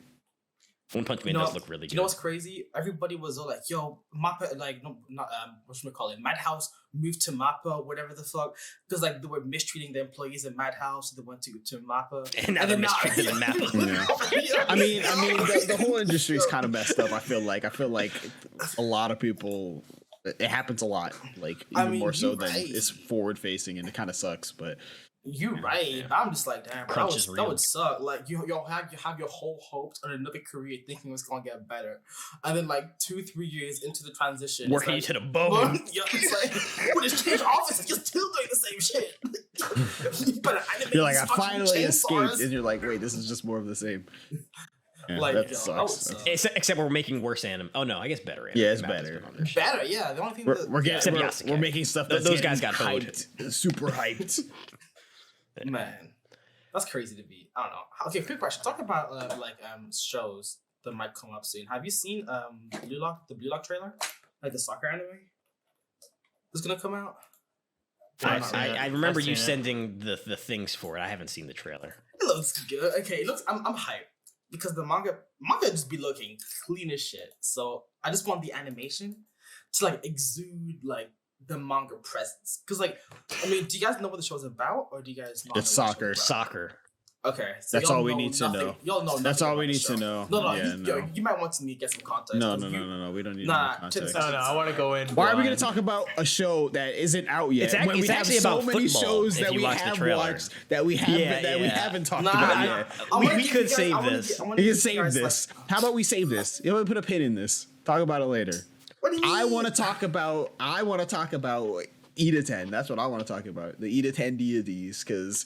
One Punch Man does look really good. You know what's crazy? Everybody was all like, "Yo, Mappa, like, no, not what should we call it? Madhouse moved to Mappa, whatever the fuck." Because like they were mistreating the employees in Madhouse, so they went to Mappa, And now they're mistreating them in Mappa. Yeah. I mean, the whole industry is kind of messed up. I feel like a lot of people. It happens a lot, like even more so than it's forward facing, and it kind of sucks. But you're right. But I'm just like, damn, bro, Crunch is that real. would suck. Like you have your whole hopes on another career, thinking it's gonna get better, and then like 2-3 years into the transition, Working it's you like, to the bone. Yeah, it's like, we just changed offices. You're still doing the same shit. You better animate you're like, these I fucking finally escaped, chainsaws. and you're like, wait, this is just more of the same. Yeah, Like, that yo, sucks. that would suck. Except we're making worse anime. Oh no, I guess better anime. Yeah, it's Madhouse better. been on their shit. Better, yeah. The only thing We're Yasuke. making stuff Those that's guys getting got hyped, super hyped. man, that's crazy to be. I don't know. Okay, quick question. Talk about shows that might come up soon. Have you seen the Blue Lock trailer, like the soccer anime? It's gonna come out. I remember I've you seen it. sending the things for it. I haven't seen the trailer. It looks good. Okay, it looks. I'm hyped because the manga just be looking clean as shit. So I just want the animation to like exude like the manga presence. Because like, I mean, do you guys know what the show's about, or do you guys not? It's know what the soccer. show's about? Soccer. Okay, so That's y'all all we know need to nothing- know. Y'all know. That's nothing all we about the need to show. know. No, Yeah, yo, you might want to get some context. No, 'cause we don't need Nah, any context. check this No, I want to go in. Why are we going blind. to talk about a show that isn't out yet? It's when we have actually so about many football, shows if that you we watch the have trailer. watched that we haven't Yeah. haven't talked Nah, about I- yet. I wanna We give could you guys- save I wanna this. gi- I wanna You give can you save guys, this. like- How about we save this? You want to put a pin in this? Talk about it later. What do you mean? I want to talk about Idaten. That's what I want to talk about. The Idaten deities, because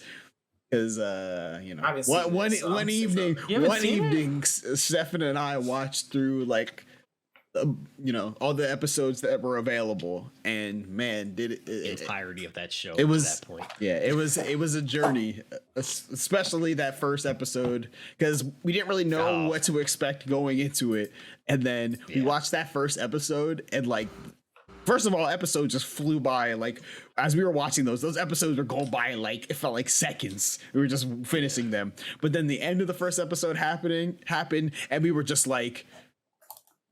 you know, I haven't seen one this, so I'm evening, You haven't one seen it? evening, Stephan and I watched through like, you know, all the episodes that were available, and man, did The it entirety of that show. it was at that point. yeah, it was a journey, especially that first episode, because we didn't really know what to expect going into it, and then we watched that first episode, and like, first of all, episodes just flew by. Like as we were watching those episodes were going by in like, it felt like seconds. We were just finishing them, but then the end of the first episode happened, and we were just like,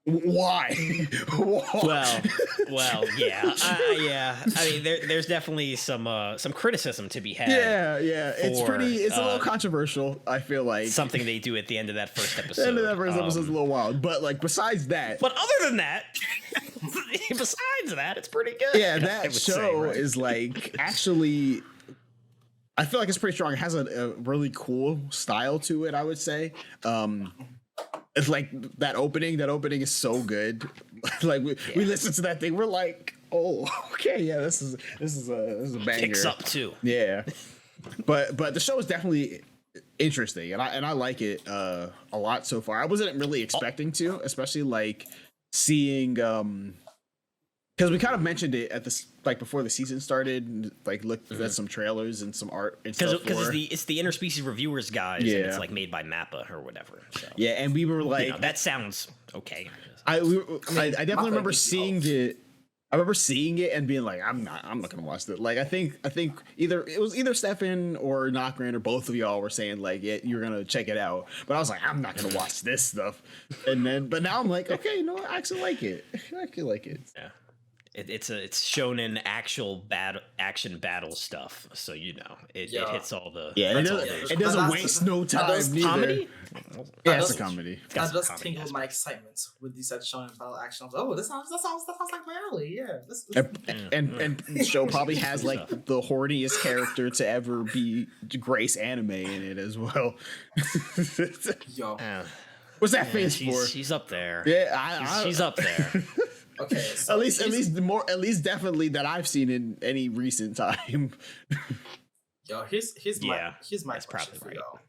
why? Well, yeah. I mean, there's definitely some criticism to be had. Yeah. It's for, it's a little controversial. I feel like Something they do at the end of that first the episode. end of that first episode's a little wild, but like besides that, But other than that, besides that, it's pretty good. yeah, I that would say, show right? is like actually I feel like it's pretty strong. It has a really cool style to it, I would say. It's like that opening. That opening is so good. Like we listen to that thing, we're like, oh, okay, yeah, this is a banger. Kicks up too. Yeah, but the show is definitely interesting, and I like it a lot so far. I wasn't really expecting to, especially like seeing because we kind of mentioned it at this like before the season started, and, like looked at some trailers and some art and stuff. Because it's the Interspecies Reviewers guys, Yeah. and it's like made by Mappa or whatever. So. Yeah, and we were like, that sounds okay. I definitely remember Mappa seeing it. I remember seeing it and being like, I'm not gonna watch that. Like I think either Stephan or Nokrane or both of y'all were saying like, yeah, you're gonna check it out. But I was like, I'm not gonna watch this stuff. But now I'm like, okay, no, I actually like it. I actually like it. Yeah. It's shonen action battle stuff, so it hits all the it doesn't waste no time. Comedy? Yeah, it's a comedy. That does tingle my excitement with these shonen battle action. I was like, oh, that sounds like my alley. Yeah, and the show probably has like the horniest character to ever be Grace anime in it as well. Yo, what's that face for? She's up there. Yeah, she's up there. okay, so at least definitely that I've seen in any recent time. Yo, here's my that's question for probably y'all.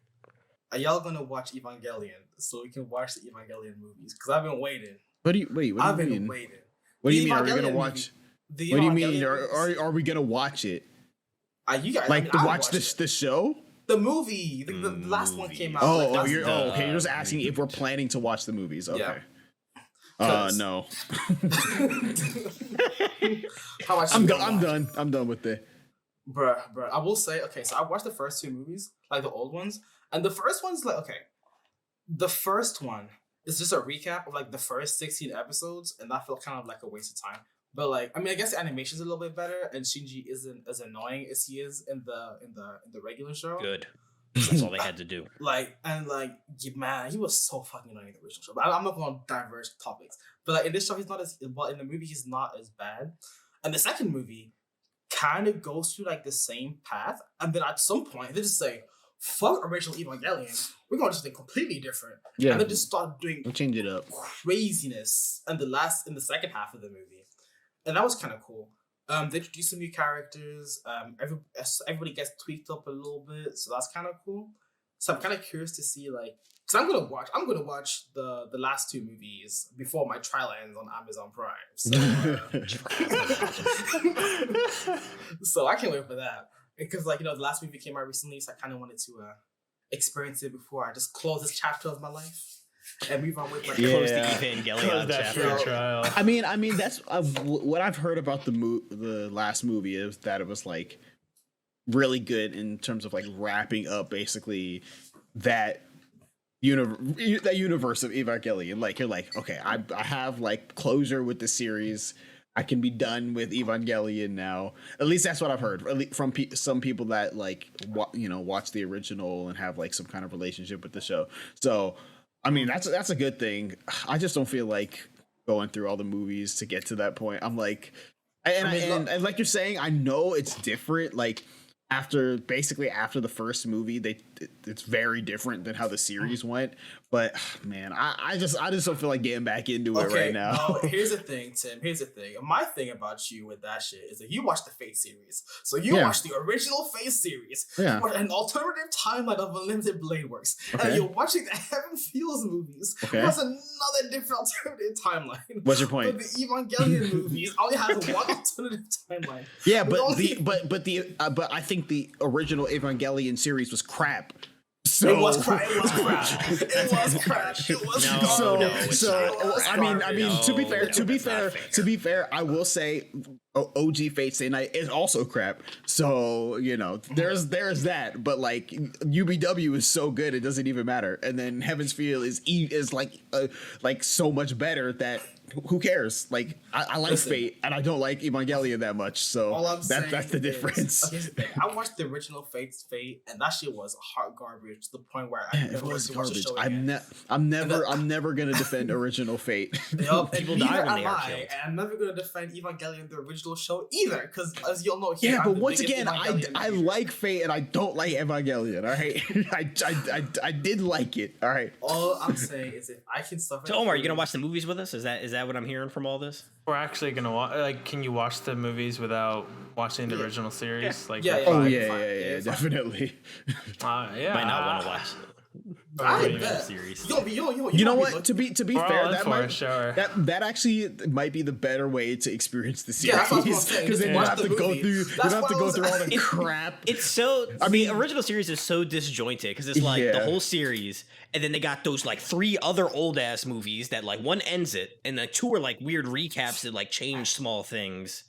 Are y'all gonna watch Evangelion so we can watch the Evangelion movies? Because I've been waiting. What do you mean? I've been waiting. What do you mean? Are we gonna watch? What do you mean? Are we gonna watch it? You guys like to watch the show? The movie. The last one came out. You're just asking if we're planning to watch the movies. Okay. Yeah. No. I'm done. I'm done with it. Bruh. I will say, okay, so I watched the first two movies, like the old ones, and the first one's like, okay, the first one is just a recap of like the first 16 episodes, and that felt kind of like a waste of time. But like, I mean, I guess the animation's a little bit better, and Shinji isn't as annoying as he is in the regular show. Good. That's all they had to do. Man, he was so fucking annoying in the original show. But I'm not going to diverge topics. But like in this show, he's not as well. In the movie, he's not as bad. And the second movie kind of goes through like the same path, and then at some point they just say, "Fuck original Evangelion, we're going to do something completely different." Yeah, and they just start doing we'll change it up, craziness. And in the second half of the movie, and that was kind of cool. They introduced some new characters. Everybody gets tweaked up a little bit, so that's kind of cool. So I'm kind of curious to see, like, because I'm gonna watch the last two movies before my trial ends on Amazon Prime. So, so I can't wait for that, because like the last movie came out recently, so I kind of wanted to experience it before I just close this chapter of my life. And move on with my close the Evangelion chapter. Trial. I mean that's what I've heard about the last movie is that it was like really good in terms of like wrapping up basically that universe of Evangelion. Like you're like, okay, I have like closure with the series. I can be done with Evangelion now. At least that's what I've heard from some people that like watch the original and have like some kind of relationship with the show. So I mean, that's a good thing. I just don't feel like going through all the movies to get to that point. I'm like, and like you're saying, I know it's different. Like after the first movie, it's very different than how the series went. But man, I just don't feel like getting back into it right now. No, here's the thing, Tim. Here's the thing. My thing about you with that shit is that you watched the Fate series. So you watched the original Fate series. Yeah. An alternative timeline of Unlimited Blade Works. Okay. And you're watching the Heaven Feels movies. Okay. That's another different alternative timeline. What's your point? But the Evangelion movies only has one alternative timeline. Yeah, but I think the original Evangelion series was crap. So It was crap. It was crap. To be fair, I will say OG Fate Stay Night is also crap. So, there's that, but like UBW is so good it doesn't even matter. And then Heaven's Feel is like so much better that who cares? Like, I like Listen. Fate, and I don't like Evangelion that much. So All I'm saying that's the is- difference. Okay, here's the thing. I watched the original Fate, and that shit was hot garbage to the point where I It never was wanted to watch the garbage. show I'm again. I'm never gonna defend original Fate. Yup, People and die neither when they am are I, killed. and I'm never gonna defend Evangelion, the original show, either. Because as you'll know, here, Yeah, I'm but the once biggest again, Evangelion I hater. like Fate and I don't like Evangelion. All right, I did like it. All right. All I'm saying is, if I can suffer. So Omar, you gonna watch the movies with us? Is that what I'm hearing from all this? We're actually gonna watch. Like, can you watch the movies without watching the original series? Like, Yeah, the yeah. Oh five- yeah, fine. yeah, Yeah, yeah, it's fine. definitely. yeah. Might not want to watch. I original bet. series. You know what? To be We're fair, all in that for might it, sure. that actually might be the better way to experience the Yeah, that's what I was series gonna say. because then Just you watch have the to go movie. through. You That's don't have what to I go was- through all the crap. It's so. I mean, the original series is so disjointed because it's like the Yeah. whole series, and then they got those like 3 other old ass movies that like one ends it, and the 2 are like weird recaps that like change small things.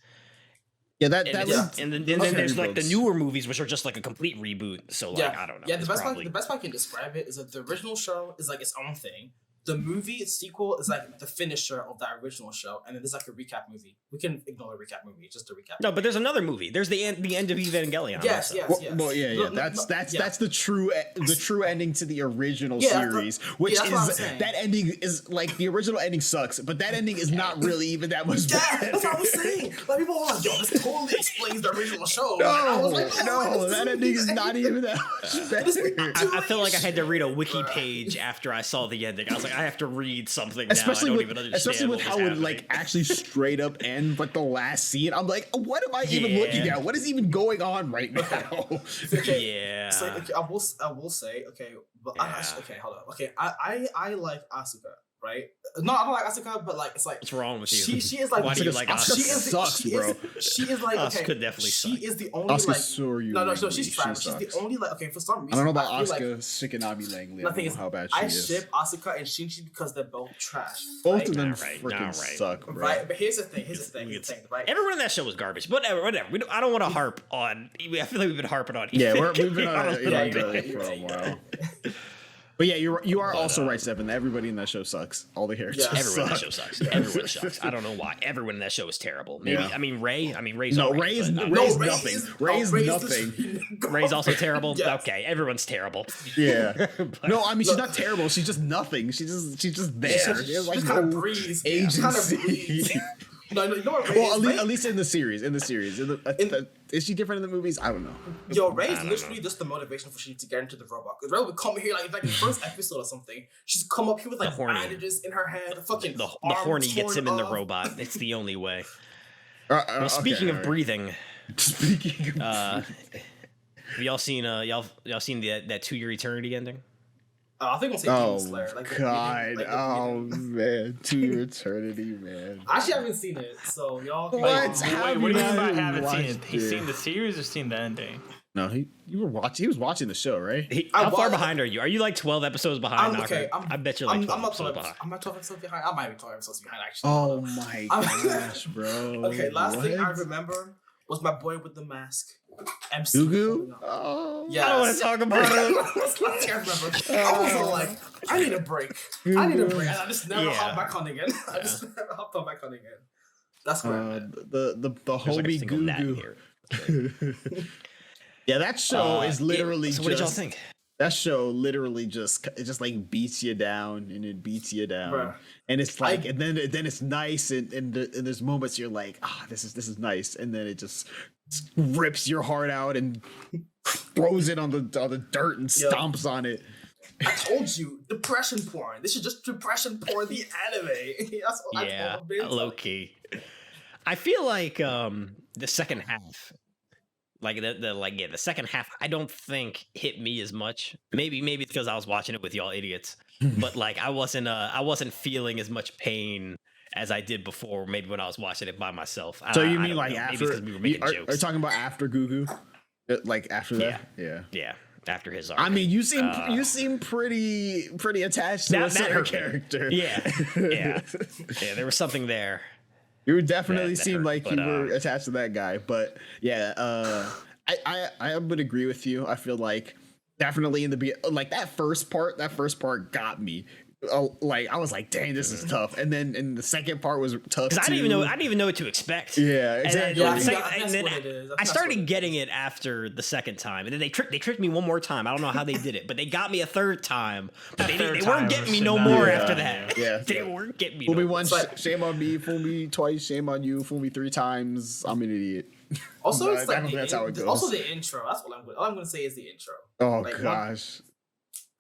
Yeah, that And, that it's- was, and then okay. there's like the newer movies, which are just like a complete reboot. So like I don't know. Yeah, It's the best probably- way I can describe it is that the original show is like its own thing. The movie sequel is like the finisher of that original show, and then there's like a recap movie. We can ignore the recap movie, it's just a recap. No, but there's another movie. There's the end of Evangelion. Yes, also. yes, Well, yes. well, yeah, No, yeah. no, That's no, that's yeah. that's the true ending to the original Yeah, that's series, what- which yeah, that's what I'm is saying. that ending is like the original ending sucks, but that ending is not really even that much Yeah, better. that's what I was saying. Like people were like, "Yo, this totally explains the original show." And I was like, "Oh, No, this that ending is not even that much better. I feel like I had to read a wiki page after I saw the ending. I was like, I have to read something Especially now. I with, don't even understand especially with what how was it happening. like actually straight up end, but the last scene, I'm like, what am I even Yeah. looking at? What is even going on right now? Yeah. So, okay, I will say, okay, but okay, hold on. Okay, I like Asuka, right? No, I don't like Asuka, but like it's like What's wrong with you? she is like Why do you like Asuka she Asuka? is sucks, bro. She is like Asuka okay, definitely she sucks. is the only Asuka like Soryu no Langley, she's she trash. She's the sucks. only like okay for some reason I don't know about I feel Asuka like, Shikanami Langley. I the thing don't is, know how bad she I is. ship Asuka and Shinji because they're both trash. Both right? of them Nah, right, freaking nah, right. suck, bro. Right, but here's the thing. Here's the thing. Right. Everyone in that show was garbage. Whatever. I don't want to harp on. I feel like we've been harping on. Yeah, we've been on Honestly, it like, for a while. But yeah, you are also right, Stephan. Everybody in that show sucks. All the characters. Yeah. Everyone in that suck. show sucks. Everyone sucks. I don't know why. Everyone in that show is terrible. Maybe Yeah. I mean Ray's No, all right, Ray is but, Ray's Ray nothing. is- Ray's Ray is nothing. Ray's also terrible. Yes. Okay, everyone's terrible. Yeah. No, I mean she's not terrible. She's just nothing. She's just there. She has, like, Just kind of no breeze. agency. Kind of breeze. No, you know what Ray Well, is? Ray- at least in the series. Is she different in the movies? I don't know. Yo, Ray is literally just the motivation for Shinji to get into the robot. Because Ray would come here like the first episode or something. She's come up here with like horny. bandages in her head, fucking The arm horny gets torn him in the off. robot. It's the only way. Well, Speaking of breathing, speaking of have y'all seen y'all seen that 2-year eternity ending? I think I'll say Demon oh Slayer. Like the God! beginning, like the Oh beginning. man, to your eternity, man. I actually haven't seen it, so y'all. Can What? Go on. How Wait, what do you mean by you haven't seen it? watched He's it? seen the series or seen the ending? No, he was watching the show, right? How far wa- behind are you? Are you like 12 episodes behind? I'm okay. Nokrane? I bet you're like 12 I'm not episodes 12. behind. I'm not 12 episodes behind. I might be 12 episodes behind actually. Oh my I'm- gosh, bro. Okay, last thing I What? remember was my boy with the mask. MC. Gugu? Oh. Yeah. I don't want to talk about it. That's last thing I remember. I was all like, I need a break. I need a break. And I just never Yeah. hopped back on again. I just never hopped on back on again. That's correct. The There's like a homie single gnat in Gugu. here. Yeah, that show is literally So what did y'all just think? that show literally just it just like beats you down and it beats you down. Bruh. And it's like and then it's nice and there's moments you're like, this is nice, and then it just rips your heart out and throws it on the dirt and Yo. stomps on it. I told you, depression porn. This is just depression porn, the anime. That's what I Yeah, told him. low key. I feel like the second half, like the second half, I don't think hit me as much. Maybe it's because I was watching it with y'all idiots, but like I wasn't feeling as much pain as I did before. Maybe when I was watching it by myself. So I you don't mean like know. Maybe it's after 'cause we were making are jokes. you talking about after Gugu? Like after that? Yeah. Yeah, after his arc. I mean, you seem pretty attached to a certain hurt me. character. Yeah, yeah. There was something there. You definitely That seemed hurt, like but, you were attached to that guy. But yeah, I would agree with you. I feel like definitely in the like that first part got me. like I was like, dang, this is tough. And then the second part was tough. Because I didn't even know what to expect. Yeah, exactly. And then I started getting it after the second time, and then they tricked me one more time. I don't know how they did it, but they got me a third time. But they weren't getting me no more after that. Yeah, they weren't getting me. Fool me once, shame on me. Fool me twice, shame on you. Fool me 3 times, I'm an idiot. Also, it's like that's how it goes. Also, the intro. That's all I'm going to say is the intro. Oh like, gosh.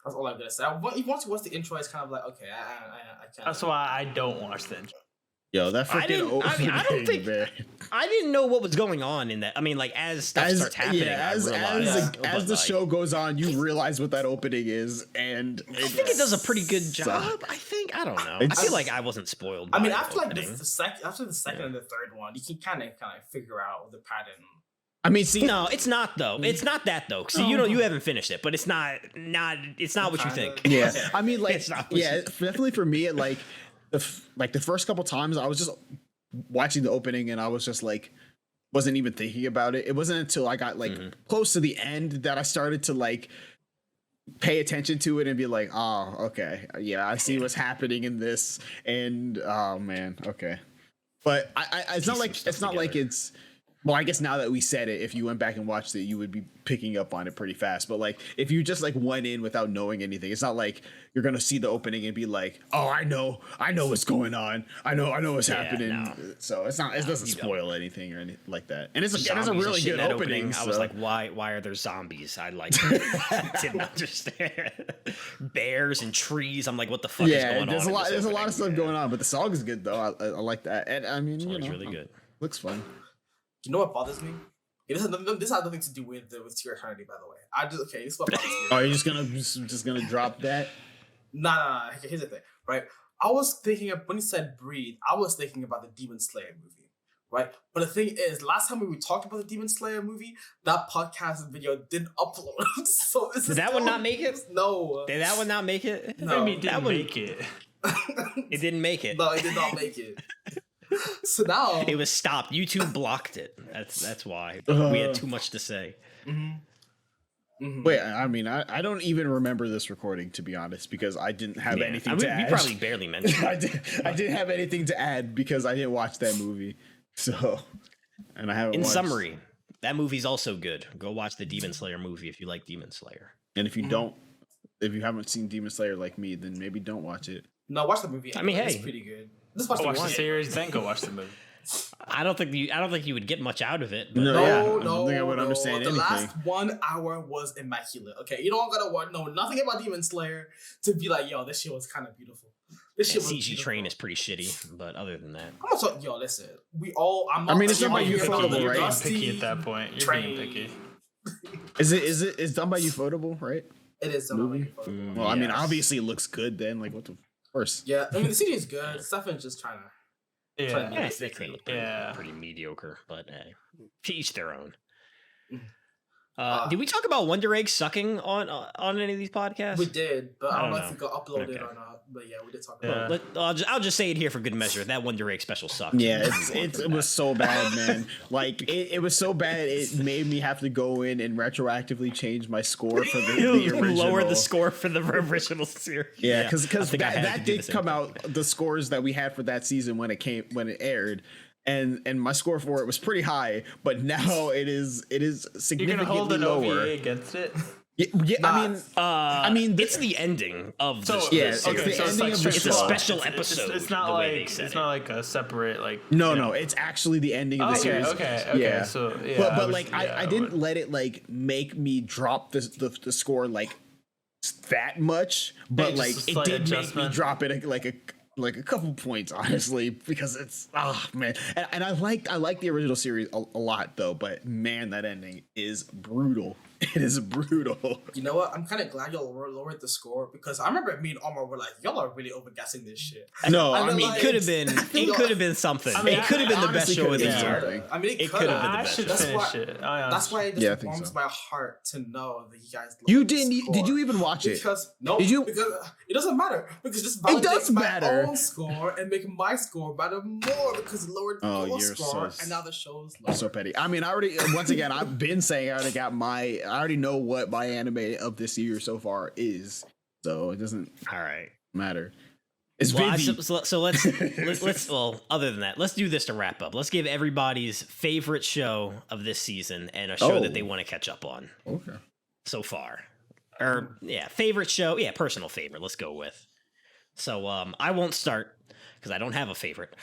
That's all I'm gonna say. Once you watch the intro, it's kind of like, okay, I can't. That's why I don't watch the intro. Yo, that freaking opening, I don't think man. I didn't know what was going on in that. I mean, like as stuff starts happening, as the show goes on, you realize what that opening is, and I think it does a pretty good job. I don't know. I feel like I wasn't spoiled. I mean, by after the the second and the third one, you can kind of figure out the pattern. I mean, see, no, it's not though. It's not that though. See, you haven't finished it, but it's not what you think. Yeah, I mean, like, It's not what you think. definitely for me, like the first couple times, I was just watching the opening, and I was just like, wasn't even thinking about it. It wasn't until I got like close to the end that I started to like pay attention to it and be like, oh, okay, yeah, I see what's happening in this, and oh man, okay. But it's not like it's. Well, I guess now that we said it, if you went back and watched it, you would be picking up on it pretty fast. But like, if you just like went in without knowing anything, it's not like you're gonna see the opening and be like, "Oh, I know what's going on. I know what's happening." No. So it doesn't spoil anything or anything like that. And it's a really good opening. I was like, why are there zombies? I like didn't understand. Bears and trees. I'm like, what the fuck is going on? There's a lot of stuff going on, but the song is good though. I like that, and I mean, it's really good. Looks fun. You know what bothers me? This has nothing to do with Tier Eternity, by the way. This is what bothers me. Oh, you're just gonna drop that? Nah. Here's the thing, right? I was thinking when you said breathe, I was thinking about the Demon Slayer movie, right? But the thing is, last time we talked about the Demon Slayer movie, that podcast video didn't upload. So did that one not make it? No. Did that one not make it? No, it didn't make it. It didn't make it. No, it did not make it. So now it was stopped. YouTube blocked it. That's why we had too much to say. Wait, I mean, I don't even remember this recording, to be honest, because I didn't have anything to add. We probably barely mentioned it. I didn't have anything to add because I didn't watch that movie. So, and I haven't. In summary, that movie's also good. Go watch the Demon Slayer movie if you like Demon Slayer. And if you haven't seen Demon Slayer like me, then maybe don't watch it. No, watch the movie. I mean, hey, it's pretty good. Just watch the series, then go watch the movie. I don't think you would get much out of it. But No, I don't think I would understand anything. The last 1 hour was immaculate. Okay, you don't gotta know nothing about Demon Slayer to be like, yo, this shit was kind of beautiful. This shit was CG beautiful. Train is pretty shitty, but other than that, I'm also listen. It's done by Ufotable, right? You're picky at that point. You're being picky. It's done by Ufotable, right? It is done by Ufotable. Well, I mean, obviously it looks good. Then, like, what the course? Yeah, I mean, the CD is good. Stephan's just trying to. Pretty mediocre, but to each their own. Did we talk about Wonder Egg sucking on any of these podcasts? We did, but I don't know if it got uploaded or not. But yeah, we did talk about it. I'll just say it here for good measure. That Wonder Egg special sucked. Yeah, it was so bad, man. Like it was so bad, it made me have to go in and retroactively change my score for the original. Lower the score for the original series. Yeah, because that did come out. The scores that we had for that season when it aired. And my score for it was pretty high, but now it is significantly You're gonna hold an lower. OVA against it? Yeah, I mean, it's the ending of the it's it's a special episode. It's not like a separate like. No, it's actually the ending of the series. Okay. Yeah. So I didn't let it like make me drop the score like that much, but like it did make me drop it like a couple points, honestly, because it's man, and I like the original series a lot though, but man, that ending is brutal. It is brutal. You know what? I'm kind of glad y'all lowered the score because I remember me and Omar were like, y'all are really overguessing this shit. No, I mean, it could have been. It could have been something. It could have been the best show of the year. I mean, it could have been the best. That's why it just warms my heart to know that you guys. You didn't? Did you even watch it? Because did you? Because it doesn't matter because just validates my own score and make my score matter more because it lowered your score and now the show's lower. So petty. I mean, I've been saying I already know what my anime of this year so far is, so it doesn't. All right. matter. It's Well, Vivi. so let's well, other than that, let's do this to wrap up. Let's give everybody's favorite show of this season and a show that they want to catch up on. Okay. So far. Or favorite show. Yeah, personal favorite. Let's go with. So I won't start because I don't have a favorite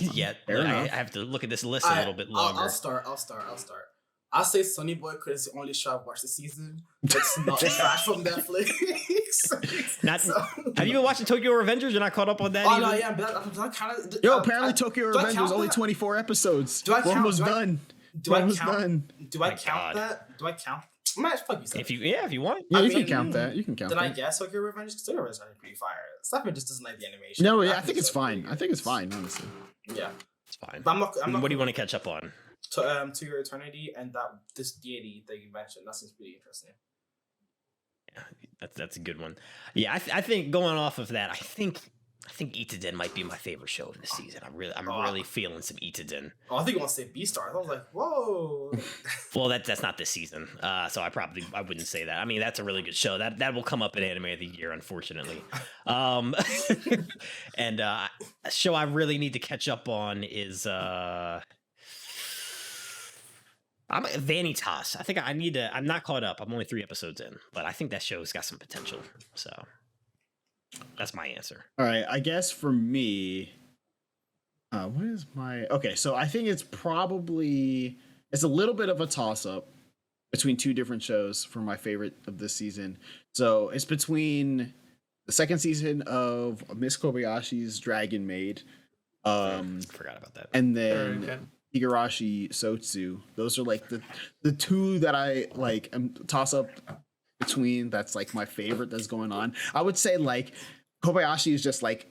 yet. I have to look at this list a little bit longer. I'll start. I'll say Sonny Boy because it's the only show I've watched this season. It's not back from Netflix. Have you been watching Tokyo Revengers? You're not caught up on that either? No, yeah, but I'm kind of... Apparently Tokyo Revengers is only 24 episodes. Do I count? Almost done. Do I Almost count? done. Do I count that? Do I count? Fuck you, if you want. Yeah, you can count that. You can count that. that. I guess Tokyo Revengers? Because Tokyo Revengers is pretty fire. Stephan just doesn't like the animation. No, yeah, I think it's fine. I think it's fine, honestly. Yeah. It's fine. But I'm not what do you want to catch up on? To Your Eternity and this deity that you mentioned. That seems pretty interesting. Yeah, that's a good one. Yeah, I think going off of that, I think Idaten might be my favorite show of the season. I'm really feeling some Idaten. Oh, I think you want to say Beastars. I was like, whoa. Well, that's not this season, so I wouldn't say that. I mean, that's a really good show. That will come up in Anime of the Year, unfortunately. And a show I really need to catch up on is I'm Vanitas. I think I need to. I'm not caught up. I'm only 3 episodes in, but I think that show's got some potential. So that's my answer. All right, I guess for me, what is my... Okay, so I think it's a little bit of a toss-up between 2 different shows for my favorite of this season. So it's between the second season of Miss Kobayashi's Dragon Maid. Forgot about that. And then Higurashi Sotsu. Those are like the 2 that I like toss up between. That's like my favorite that's going on. I would say like Kobayashi is just like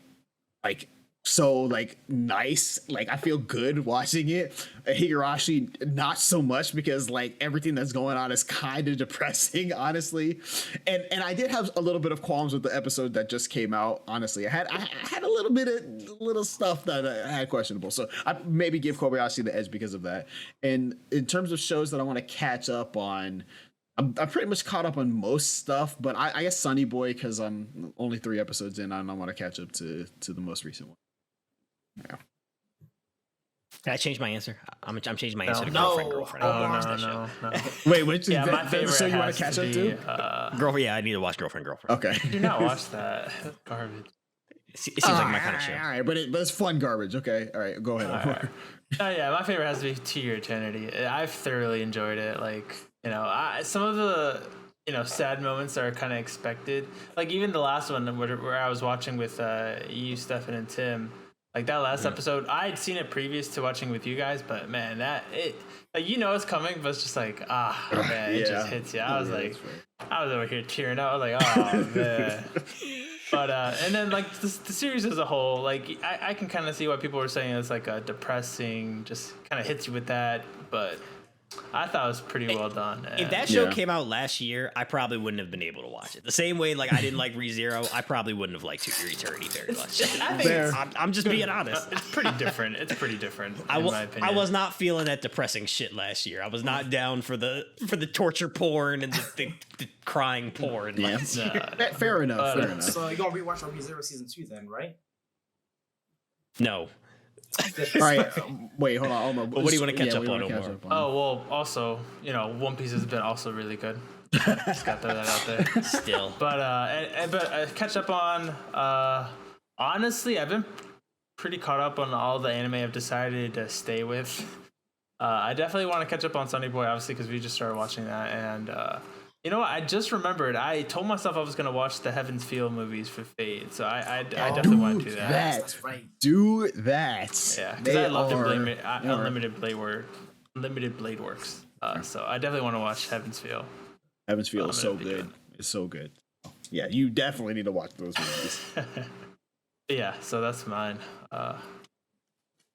so like nice. Like I feel good watching it. Higurashi not so much because like everything that's going on is kind of depressing, honestly. And I did have a little bit of qualms with the episode that just came out. Honestly, I had a little bit of little stuff that I had questionable. So I maybe give Kobayashi the edge because of that. And in terms of shows that I want to catch up on, I'm pretty much caught up on most stuff, but I guess Sonny Boy because I'm only 3 episodes in. I want to catch up to the most recent one. Yeah. Can I change my answer? I'm changing my answer to No. girlfriend. No. Wait, which Yeah, my favorite. So you want has to catch to up be, too? Girlfriend. Yeah, I need to watch girlfriend. Okay. Do not watch that. That's garbage. It seems like my kind of show. All right, but it's fun garbage. Okay, all right, go ahead. All right. Oh yeah, my favorite has to be To Your Eternity. I've thoroughly enjoyed it. Like some of the sad moments are kind of expected. Like even the last one where I was watching with you, Stephan, and Tim. Like that last episode, I had seen it previous to watching with you guys, but man, it's coming, but it's just like man, it just hits you. I was I was over here tearing out. I was like, oh man. But and then like the series as a whole, like I can kind of see why people were saying it's like a depressing, just kind of hits you with that, but I thought it was pretty well done. If that show came out last year, I probably wouldn't have been able to watch it. The same way, like I didn't like ReZero, I probably wouldn't have liked To Your Eternity very much. I'm just being honest. It's pretty different. It's pretty different. In my opinion. I was not feeling that depressing shit last year. I was not down for the torture porn and the crying porn. Yeah. Fair enough. So you're gonna rewatch ReZero season 2 then, right? No. All right, wait, hold on, Omar. What do you want to catch up on, Omar? Oh well, also One Piece has been also really good. Just got to throw that out there. Still, but catch up on. Honestly, I've been pretty caught up on all the anime I've decided to stay with. I definitely want to catch up on Sonny Boy, obviously, because we just started watching that, and you know what? I just remembered. I told myself I was gonna watch the Heaven's Feel movies for Fate, so I definitely want to do that. That's right. Do that. Yeah, because I loved Unlimited Blade Works. So I definitely want to watch Heaven's Feel. Heaven's Feel is so good. It's so good. Yeah, you definitely need to watch those movies. Yeah, so that's mine. That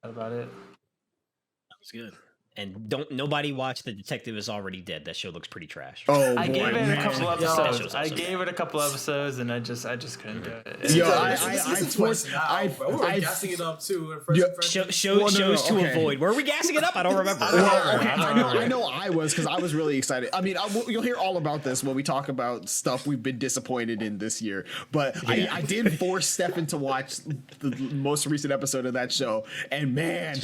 about it. That was good. And nobody watch The Detective Is Already Dead. That show looks pretty trash. Oh, I gave it a couple episodes. I gave it a couple episodes, and I just couldn't do it. Yo, we're gassing it up too. Shows to avoid. Were we gassing it up? I don't remember. I know I was, because I was really excited. I mean, you'll hear all about this when we talk about stuff we've been disappointed in this year. But I did force Stephan to watch the most recent episode of that show, and man,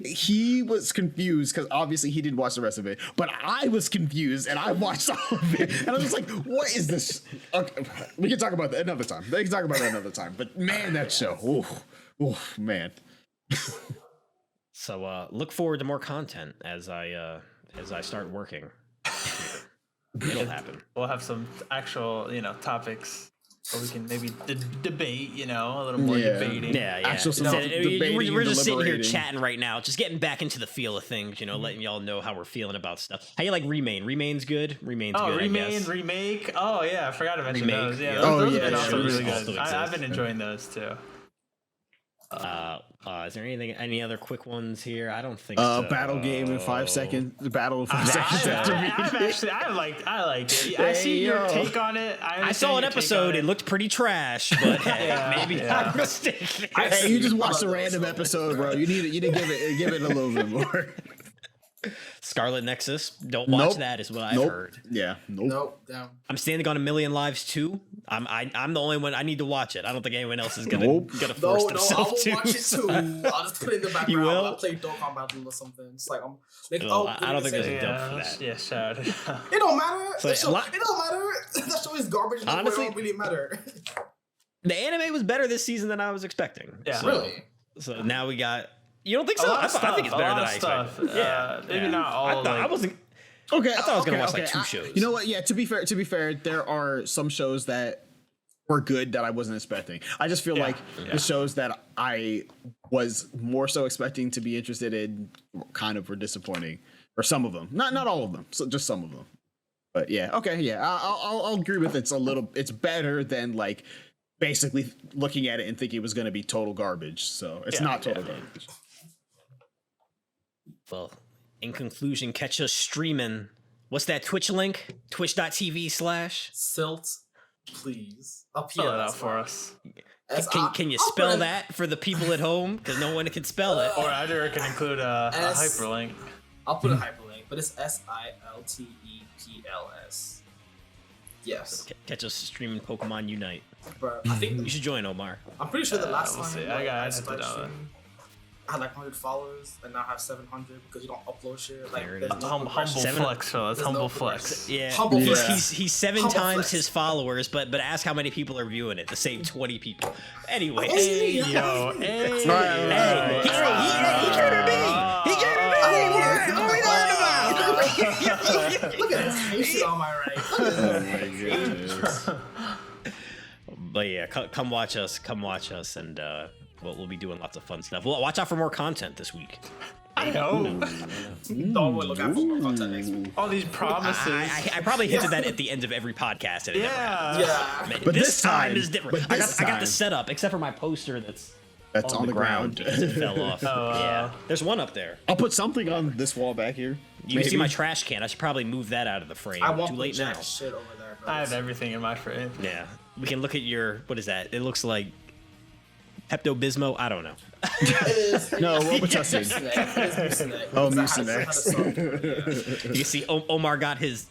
he was confused because obviously he didn't watch the rest of it, but I was confused and I watched all of it, and I was just like, "What is this?" Okay, we can talk about that another time. But man, that show, man. So look forward to more content as I start working. It'll happen. We'll have some actual, topics. Or we can maybe debate, a little more debating. Yeah. Actual debating. We're just sitting here chatting right now, just getting back into the feel of things, letting y'all know how we're feeling about stuff. How you like Remain? Remain's good. Remain's good. Remain, Remake. Oh yeah, I forgot to mention those. Yeah, those have been also really good. I've been enjoying those too. Is there any other quick ones here? I don't think so. Battle game in 5 seconds. Battle in 5 seconds after I liked it. I see your take on it. I saw an episode. It looked pretty trash, but maybe I'm mistaken. Hey, you just watched a random episode, bro. You need to give it a little bit more. Scarlet Nexus. Don't watch that, is what I've heard. Yeah. Nope. Down. I'm Standing on a Million Lives too. I'm the only one. I need to watch it. I don't think anyone else is gonna force themselves to. I will watch it too. I'll just put it in the background. You will? I'll play Dokkan Battle or something. It's like I don't think there's a dub for that. Yeah, shout. It don't matter. So It don't matter. That show is garbage. Honestly, it don't really matter. The anime was better this season than I was expecting. Yeah. Really? So now we got. You don't think so? I think it's better than I expected. Maybe not all. I wasn't. Okay, I thought I was gonna watch like 2 shows. You know what? Yeah. To be fair, there are some shows that were good that I wasn't expecting. I just feel like the shows that I was more so expecting to be interested in kind of were disappointing, or some of them. Not all of them. So just some of them. But yeah. Okay. Yeah. I'll agree with it. It's better than like basically looking at it and thinking it was going to be total garbage. So it's not total garbage. Well, in conclusion, catch us streaming. What's that Twitch link? Twitch.tv/ Silt, please. Spell it out for us. Can you spell that for the people at home? Because no one can spell it. Or either can include a hyperlink. I'll put a hyperlink, but it's SILTEPLS. Yes. Catch us streaming Pokemon Unite. Bro, I think you should join, Omar. I'm pretty sure the last time I started streaming, I had like 100 followers, and now I have 700 because you don't upload shit. Like, humble flex, fellas. Humble flex. Yeah, humble flex. He's 7 humble times flex. His followers, but ask how many people are viewing it. The same 20 people. Anyway, He turned me. He what are we talking about? Look at this. You see all my right. But yeah, come watch us, and we'll be doing lots of fun stuff. Well, watch out for more content this week. I know. Don't look out for more content next week. All these promises. I probably hinted that at the end of every podcast. And Yeah. Man, but this time is different. I got the setup, except for my poster that's on the ground. It fell off. Yeah, there's one up there. I'll put something on this wall back here. You can see my trash can. I should probably move that out of the frame. I won't Too late put now. Shit over there, bro. I have everything in my frame. Yeah, we can look at your. What is that? It looks like Pepto-Bismol. I don't know. No, what was that saying? Oh, Mucinex. You can see Omar got his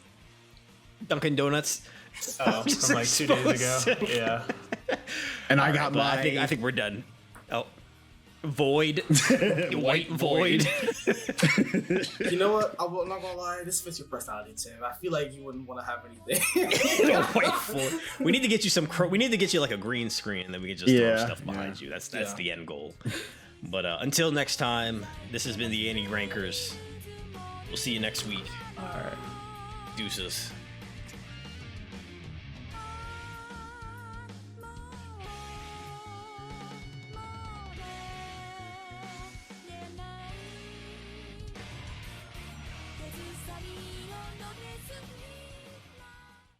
Dunkin' Donuts. Oh, from like 2 days ago. Yeah. And I got my. I think we're done. Oh, Void, White Void. You know what? I'm not gonna lie. This fits your personality, Tim. I feel like you wouldn't want to have anything. White Void. We need to get you some. We need to get you like a green screen, and then we can just throw stuff behind you. That's the end goal. But until next time, this has been the Anirankers. We'll see you next week. All right. Deuces.